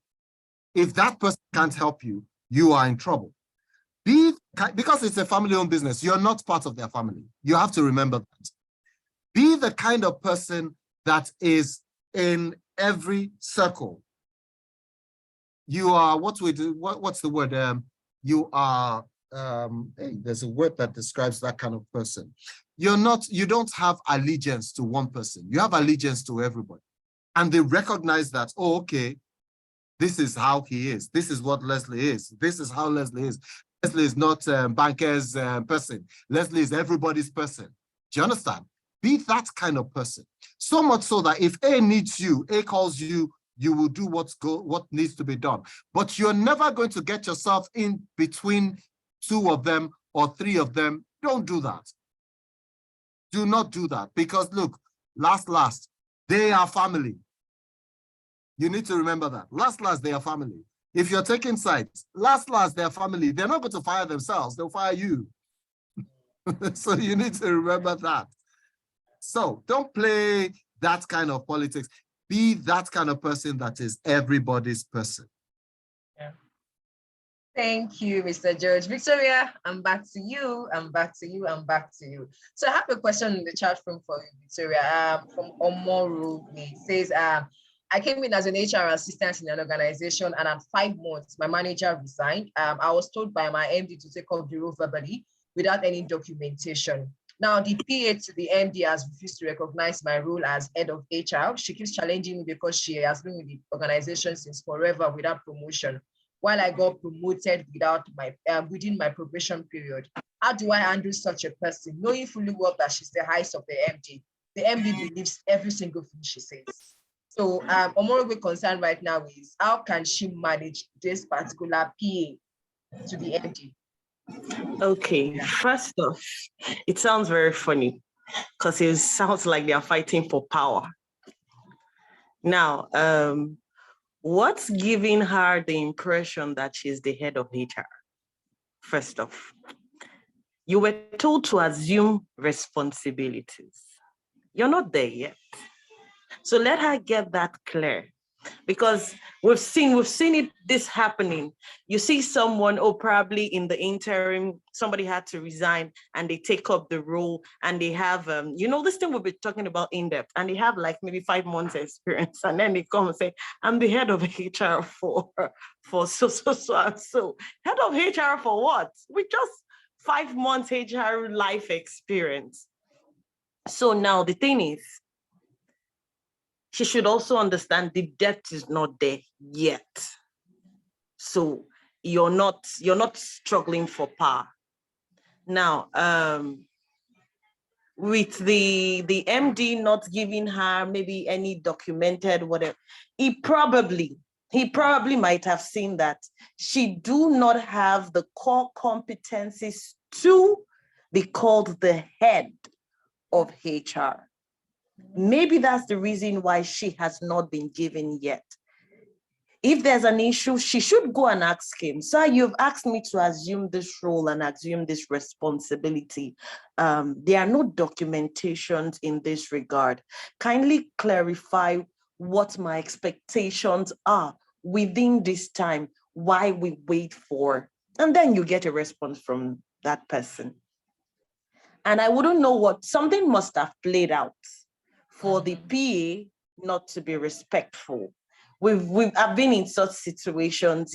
If that person can't help you, you are in trouble. Because it's a family-owned business, you're not part of their family. You have to remember that. Be the kind of person that is in every circle. You are, what's the word? You are, hey, there's a word that describes that kind of person. You don't have allegiance to one person. You have allegiance to everybody. And they recognize that, oh, okay, this is how he is. This is what Leslie is. This is how Leslie is. Leslie is not banker's person. Leslie is everybody's person. Do you understand? Be that kind of person. So much so that if A needs you, A calls you, you will do what needs to be done. But you're never going to get yourself in between two of them or three of them. Don't do that. Do not do that. Because look, last, they are family. You need to remember that. Last, they are family. If you're taking sides, last, they are family. They're not going to fire themselves. They'll fire you. So you need to remember that. So don't play that kind of politics. Be that kind of person that is everybody's person. Yeah. Thank you, Mr. George. Victoria, I'm back to you. I'm back to you. I'm back to you. So I have a question in the chat room for you, Victoria, from Omoru. It says, I came in as an HR assistant in an organization, and at 5 months, my manager resigned. I was told by my MD to take up the role verbally without any documentation. Now, the PA to the MD has refused to recognize my role as head of HR. She keeps challenging me because she has been with the organization since forever without promotion, while I got promoted without within my probation period. How do I handle such a person, knowing fully well that she's the highest of the MD? The MD believes every single thing she says. So Omoro's concern right now is, how can she manage this particular PA to the MD? Okay, first off, it sounds very funny because it sounds like they are fighting for power. Now, what's giving her the impression that she's the head of HR? First off, you were told to assume responsibilities. You're not there yet. So let her get that clear, because we've seen this happening. You see someone, probably in the interim, somebody had to resign and they take up the role, and they have, this thing we'll be talking about in depth, and they have like maybe 5 months experience, and then they come and say, I'm the head of HR for so. Head of HR for what? With just 5 months HR life experience. So now the thing is, she should also understand the depth is not there yet. So you're not struggling for power. Now, with the MD not giving her maybe any documented whatever, he probably might have seen that she do not have the core competencies to be called the head of HR. Maybe that's the reason why she has not been given yet. If there's an issue, she should go and ask him. Sir, you've asked me to assume this role and assume this responsibility. There are no documentations in this regard. Kindly clarify what my expectations are within this time, why we wait for, and then you get a response from that person. And I wouldn't know something must have played out for the PA not to be respectful. I've been in such situations,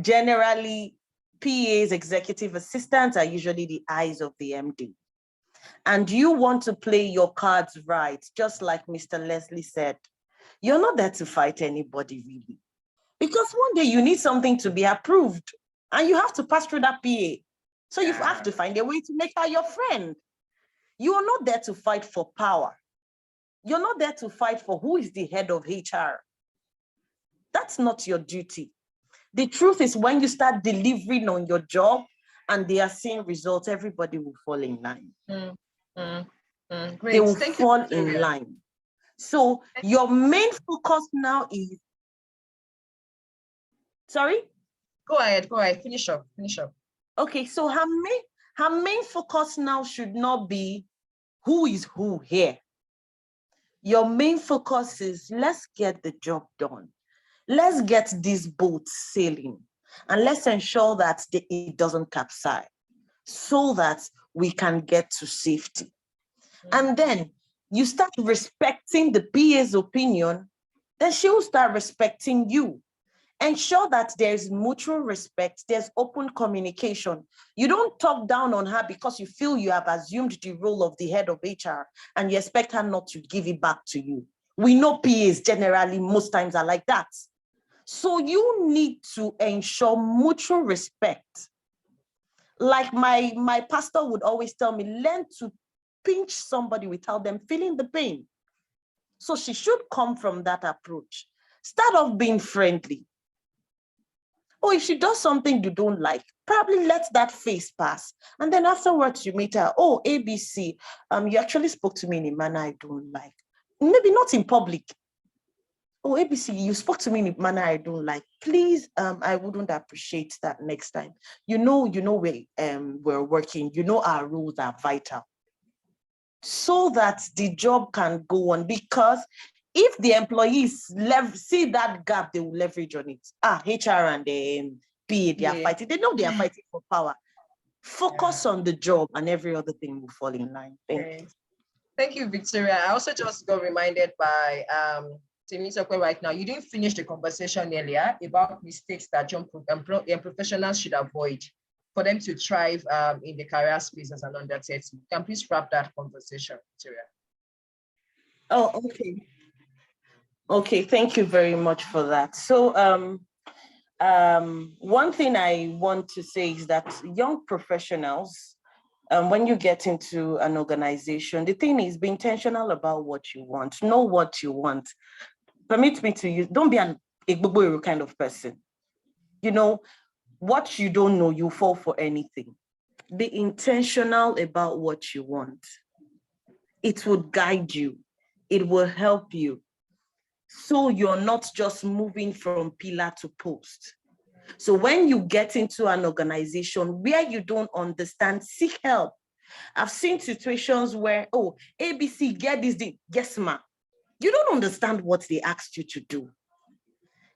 generally PAs, executive assistants, are usually the eyes of the MD. And you want to play your cards right, just like Mr. Leslie said. You're not there to fight anybody, really. Because one day you need something to be approved, and you have to pass through that PA. So you have to find a way to make her your friend. You are not there to fight for power. You're not there to fight for who is the head of HR. That's not your duty. The truth is, when you start delivering on your job and they are seeing results, everybody will fall in line. Great. They will fall in line. So your main focus now is, sorry? Go ahead, finish up. Okay, so her main focus now should not be who is who here. Your main focus is, let's get the job done. Let's get this boat sailing, and let's ensure that it doesn't capsize, so that we can get to safety. And then you start respecting the PA's opinion, then she will start respecting you. Ensure that there's mutual respect, there's open communication. You don't talk down on her because you feel you have assumed the role of the head of HR and you expect her not to give it back to you. We know PAs generally most times are like that. So you need to ensure mutual respect. Like my pastor would always tell me, learn to pinch somebody without them feeling the pain. So she should come from that approach. Start off being friendly. Or if she does something you don't like, probably let that phase pass. And then afterwards you meet her, oh, ABC, you actually spoke to me in a manner I don't like. Maybe not in public. Oh, ABC, you spoke to me in a manner I don't like. Please, I wouldn't appreciate that next time. You know we're working, our rules are vital. So that the job can go on, because if the employees see that gap, they will leverage on it. HR and be they are Yeah. fighting. They know they are fighting for power. Focus on the job and every other thing will fall in line. Thank you, Victoria. I also just got reminded by Temitope right now. You didn't finish the conversation earlier about mistakes that young professionals should avoid for them to thrive in the career space as an under 30. Can you please wrap that conversation, Victoria? Oh, okay. Okay, thank you very much for that. So one thing I want to say is that young professionals, when you get into an organization, the thing is, be intentional about what you want. Know what you want. Permit me to use, don't be an Igbogboro kind of person. You know, what you don't know, you fall for anything. Be intentional about what you want. It will guide you. It will help you. So you're not just moving from pillar to post. So when you get into an organization where you don't understand, seek help. I've seen situations where, oh, ABC, get this thing. Yes, ma'am. You don't understand what they asked you to do.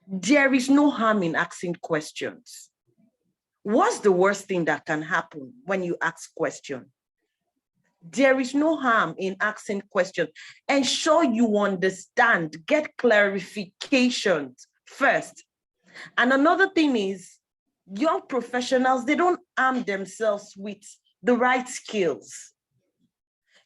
There is no harm in asking questions. What's the worst thing that can happen when you ask questions? There is no harm in asking questions. Ensure you understand, get clarifications first. And another thing is, young professionals, they don't arm themselves with the right skills.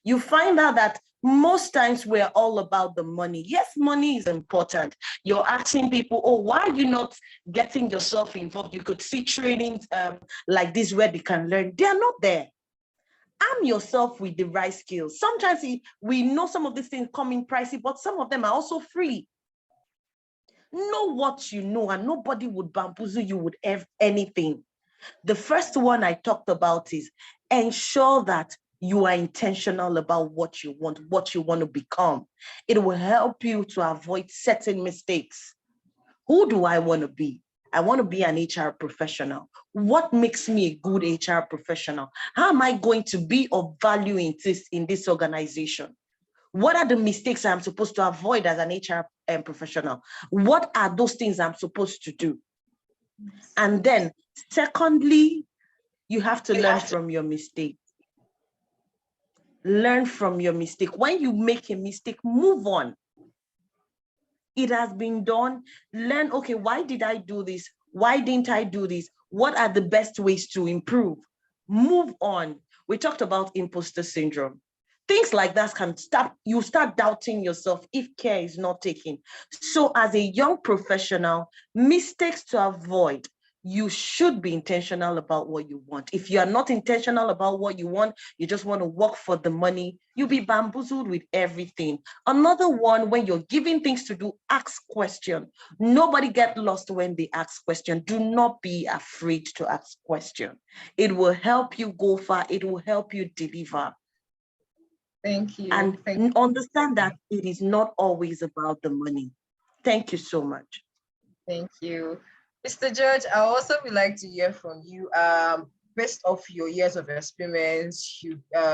You find out that most times we're all about the money. Yes, money is important. You're asking people, oh, why are you not getting yourself involved? You could see trainings like this where they can learn. They're not there. Arm yourself with the right skills. Sometimes we know some of these things come in pricey, but some of them are also free. Know what you know, and nobody would bamboozle you with anything. The first one I talked about is ensure that you are intentional about what you want to become. It will help you to avoid certain mistakes. Who do I want to be? I want to be an HR professional. What makes me a good HR professional? How am I going to be of value in this organization? What are the mistakes I'm supposed to avoid as an HR professional? What are those things I'm supposed to do? And then, secondly, you have to learn from your mistake. Learn from your mistake. When you make a mistake, move on. It has been done. Learn, okay, why did I do this? Why didn't I do this? What are the best ways to improve? Move on. We talked about imposter syndrome. Things like that can you start doubting yourself if care is not taken. So as a young professional, mistakes to avoid, you should be intentional about what you want. If you are not intentional about what you want, you just want to work for the money, you'll be bamboozled with everything. Another one, when you're giving things to do, ask questions. Nobody get lost when they ask questions. Do not be afraid to ask questions. It will help you go far. It will help you deliver. Thank you. And understand that it is not always about the money. Thank you so much. Thank you. Mr. George, I also would like to hear from you, based off your years of experience,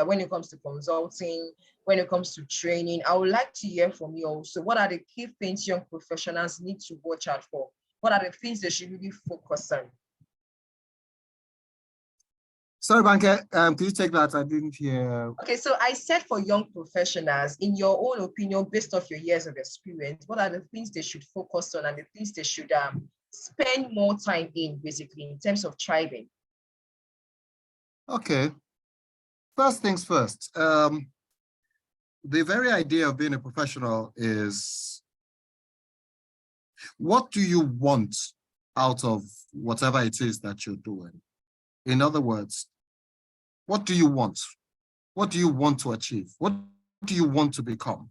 when it comes to consulting, when it comes to training. I would like to hear from you also. What are the key things young professionals need to watch out for? What are the things they should really focus on? Sorry, Banke, could you take that? I didn't hear. Okay, so I said for young professionals, in your own opinion, based off your years of experience, what are the things they should focus on and the things they should spend more time in, basically, in terms of thriving? Okay. First things first. The very idea of being a professional is, what do you want out of whatever it is that you're doing? In other words, what do you want? What do you want to achieve? What do you want to become?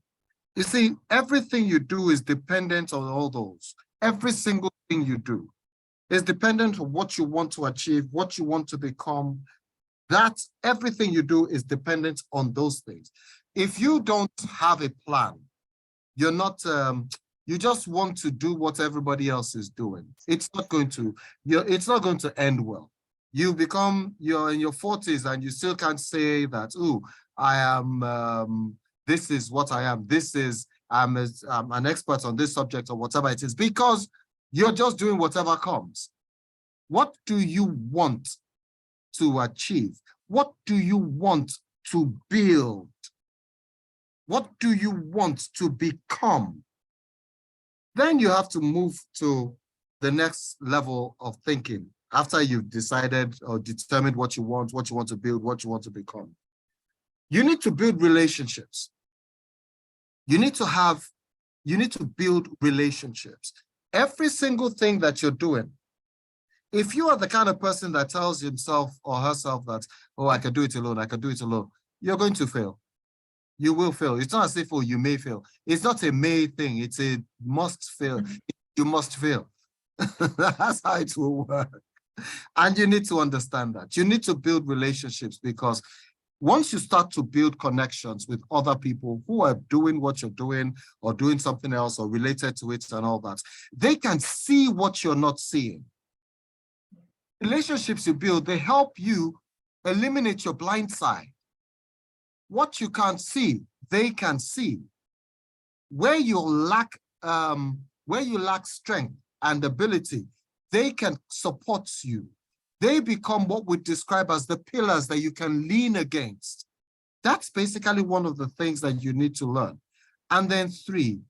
You see, everything you do is dependent on all those. Every single thing you do is dependent on what you want to achieve, what you want to become. That everything you do is dependent on those things. If you don't have a plan, you're not, you just want to do what everybody else is doing. It's not going to end well. You're in your 40s and you still can't say that, oh, I am, this is what I am. I'm an expert on this subject or whatever it is, because you're just doing whatever comes. What do you want to achieve? What do you want to build? What do you want to become? Then you have to move to the next level of thinking after you've decided or determined what you want to build, what you want to become. You need to build relationships. You need to build relationships. Every single thing that you're doing, if you are the kind of person that tells himself or herself that, oh, I can do it alone, you're going to fail. You will fail. It's not as if, oh, you may fail. It's not a may thing. It's a must fail. You must fail. That's how it will work. And you need to understand that. You need to build relationships, because once you start to build connections with other people who are doing what you're doing or doing something else or related to it and all that, they can see what you're not seeing. Relationships you build, they help you eliminate your blind side. What you can't see, they can see. Where you lack strength and ability, they can support you. They become what we describe as the pillars that you can lean against. That's basically one of the things that you need to learn. And then 3,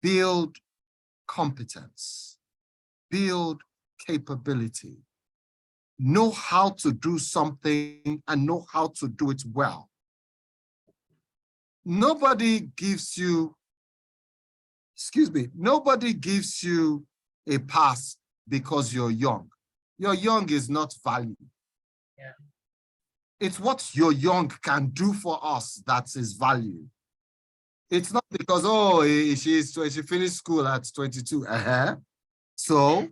build competence, build capability. Know how to do something and know how to do it well. Nobody gives you a pass because you're young. Your young is not value. Yeah. It's what your young can do for us that is value. It's not because, oh, she finished school at 22. So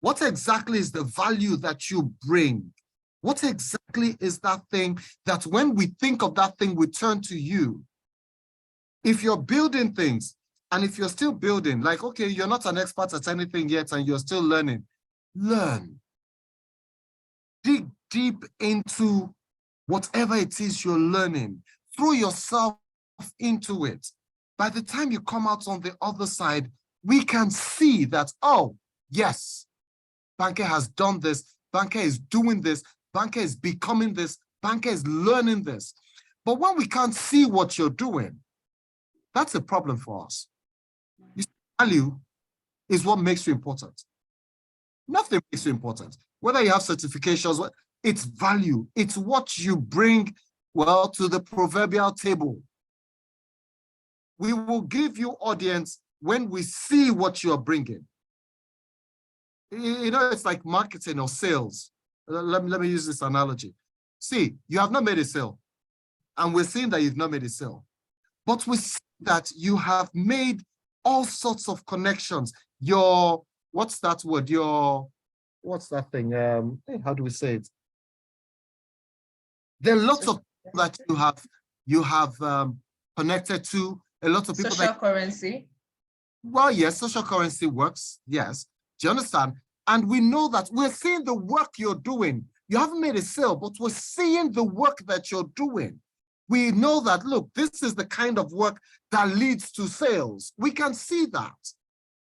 what exactly is the value that you bring? What exactly is that thing that when we think of that thing, we turn to you? If you're building things, and if you're still building, like, okay, you're not an expert at anything yet and you're still learning, learn. Dig deep into whatever it is you're learning. Throw yourself into it. By the time you come out on the other side, we can see that, oh, yes, Banker has done this, Banker is doing this, Banker is becoming this, Banker is learning this. But when we can't see what you're doing, that's a problem for us. Value is what makes you important. Nothing makes you important. Whether you have certifications, it's value. It's what you bring, well, to the proverbial table. We will give you audience when we see what you're bringing. You know, it's like marketing or sales. Let me use this analogy. See, you have not made a sale, and we're seeing that you've not made a sale. But we see that you have made all sorts of connections. What's that word? What's that thing? How do we say it? There are lots of people that you have connected to, a lot of people. Social currency. Well, yes, social currency works, yes. Do you understand? And we know that we're seeing the work you're doing. You haven't made a sale, but we're seeing the work that you're doing. We know that, look, this is the kind of work that leads to sales. We can see that.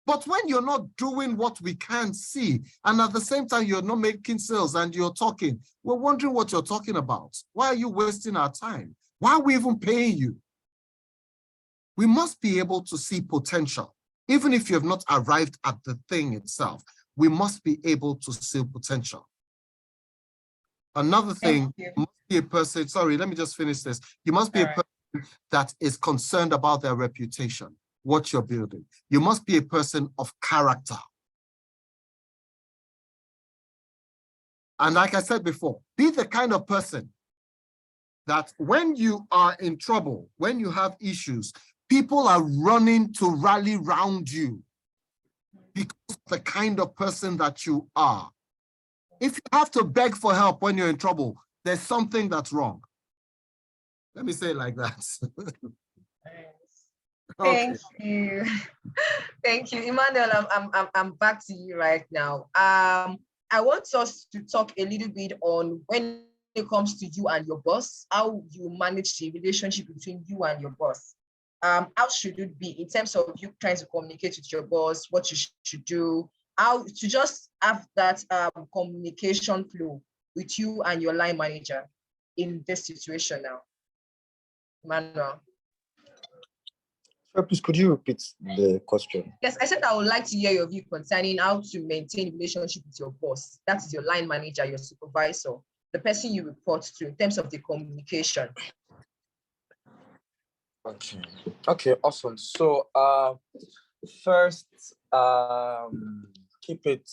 But when you're not doing what we can see, and at the same time, you're not making sales and you're talking, we're wondering what you're talking about. Why are you wasting our time? Why are we even paying you? We must be able to see potential. Even if you have not arrived at the thing itself, we must be able to see potential. Another thing, you must be a person, sorry, let me just finish this. You must be a person that is concerned about their reputation, what you're building. You must be a person of character. And like I said before, be the kind of person that when you are in trouble, when you have issues, people are running to rally round you because of the kind of person that you are. If you have to beg for help when you're in trouble, there's something that's wrong. Let me say it like that. Thank you. Thank you. Emmanuel, I'm back to you right now. I want us to talk a little bit on when it comes to you and your boss, how you manage the relationship between you and your boss. How should it be in terms of you trying to communicate with your boss, what you should do, how to just have that communication flow with you and your line manager in this situation now. Emmanuel. Sir, please, could you repeat the question? Yes, I said I would like to hear your view concerning how to maintain a relationship with your boss. That is your line manager, your supervisor, the person you report to in terms of the communication. Okay, awesome. So first, keep it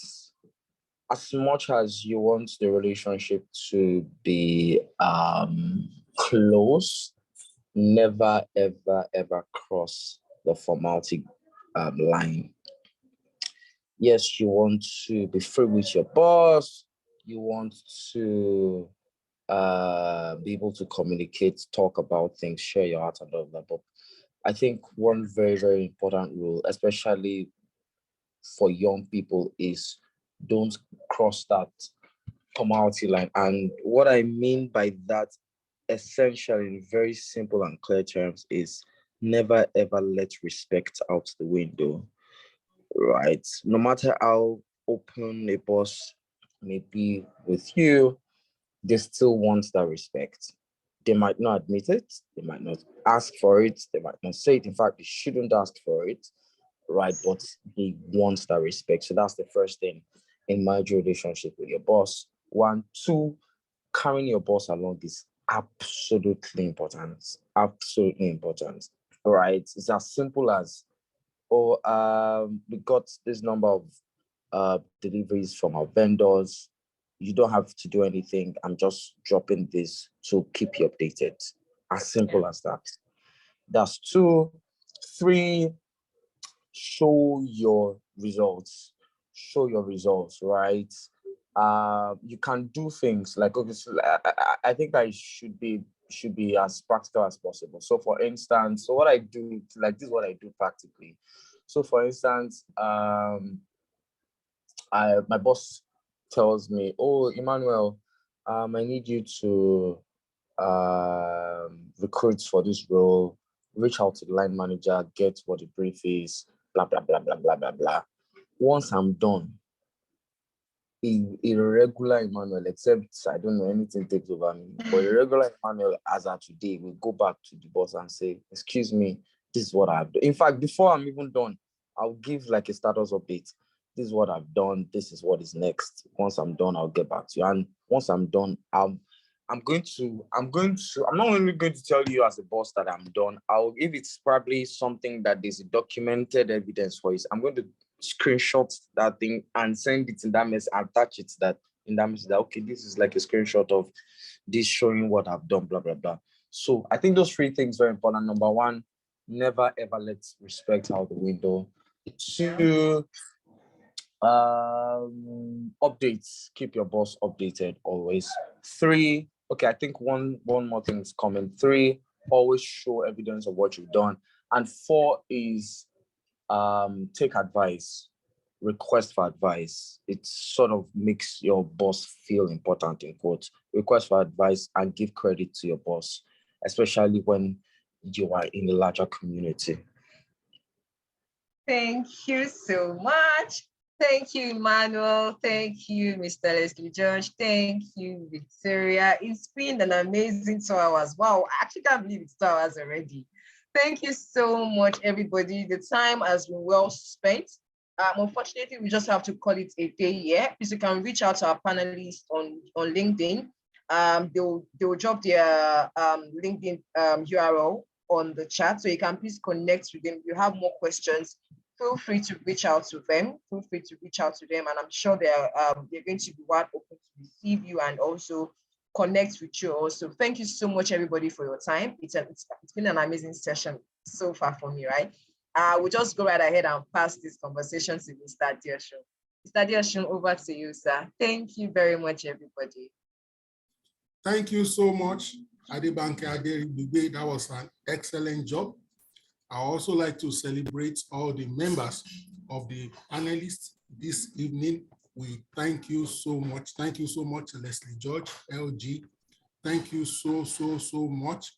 as much as you want the relationship to be close. Never, ever cross the formality line. Yes, you want to be free with your boss. You want to be able to communicate, talk about things, share your heart and all of that. But I think one very, very important rule, especially for young people, is don't cross that formality line. And what I mean by that, essentially, in very simple and clear terms, is never ever let respect out the window, right? No matter how open a boss may be with you, they still want that respect. They might not admit it, they might not ask for it, they might not say it. In fact, they shouldn't ask for it, right? But they want that respect. So that's the first thing in marriage relationship with your boss. 1, 2, carrying your boss along is absolutely important. Absolutely important. Right? It's as simple as, we got this number of deliveries from our vendors. You don't have to do anything. I'm just dropping this to keep you updated. As simple as that. That's 2. 3, show your results. Show your results, right? You can do things like, okay, so I think I should be as practical as possible. So for instance, so what I do, like this is what I do practically. So for instance, my boss tells me, oh, Emmanuel, I need you to recruit for this role, reach out to the line manager, get what the brief is, blah, blah, blah, blah, blah, blah, blah. Once I'm done, a regular Emmanuel, except I don't know, anything takes over me, but a regular Emmanuel as of today will go back to the boss and say, excuse me, this is what I've done. In fact, before I'm even done, I'll give like a status update. This is what I've done. This is what is next. Once I'm done, I'll get back to you. And once I'm done, I'm not only going to tell you as a boss that I'm done. If it's probably something that there's a documented evidence for it, I'm going to screenshot that thing and send it in that message, attach it that in that message that, okay, this is like a screenshot of this showing what I've done, blah, blah, blah. So I think those 3 things are very important. Number 1, never ever let respect out the window. 2, updates, keep your boss updated always. 3, okay, I think one more thing is coming. 3, always show evidence of what you've done. And 4 is take advice, request for advice. It sort of makes your boss feel important, in quotes. Request for advice and give credit to your boss, especially when you are in a larger community. Thank you so much. Thank you, Emmanuel. Thank you, Mr. Leslie George. Thank you, Victoria. It's been an amazing 2 hours. Wow, I actually can't believe it's 2 hours already. Thank you so much, everybody. The time has been well spent. Unfortunately, we just have to call it a day here. Please, you can reach out to our panelists on LinkedIn. They'll drop their LinkedIn URL on the chat, so you can please connect with them. If you have more questions, feel free to reach out to them. And I'm sure they're going to be wide open to receive you and also connect with you also. Thank you so much, everybody, for your time. It's been an amazing session so far for me, right? We'll just go right ahead and pass this conversation to Mr. Adeosun. Mr. Adeosun, over to you, sir. Thank you very much, everybody. Thank you so much, Adebanke Aderibigbe. That was an excellent job. I also like to celebrate all the members of the panelists this evening. We thank you so much. Thank you so much, Leslie George, LG. Thank you so much,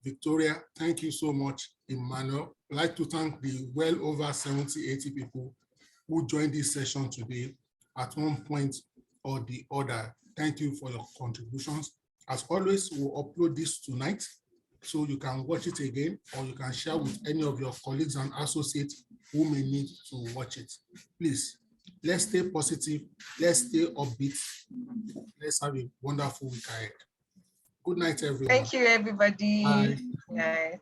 Victoria. Thank you so much, Emmanuel. I'd like to thank the well over 70, 80 people who joined this session today at one point or the other. Thank you for your contributions. As always, we'll upload this tonight, so you can watch it again, or you can share with any of your colleagues and associates who may need to watch it. Please, let's stay positive, let's stay upbeat, let's have a wonderful week ahead. Good night, everyone. Thank you, everybody. Bye. Night.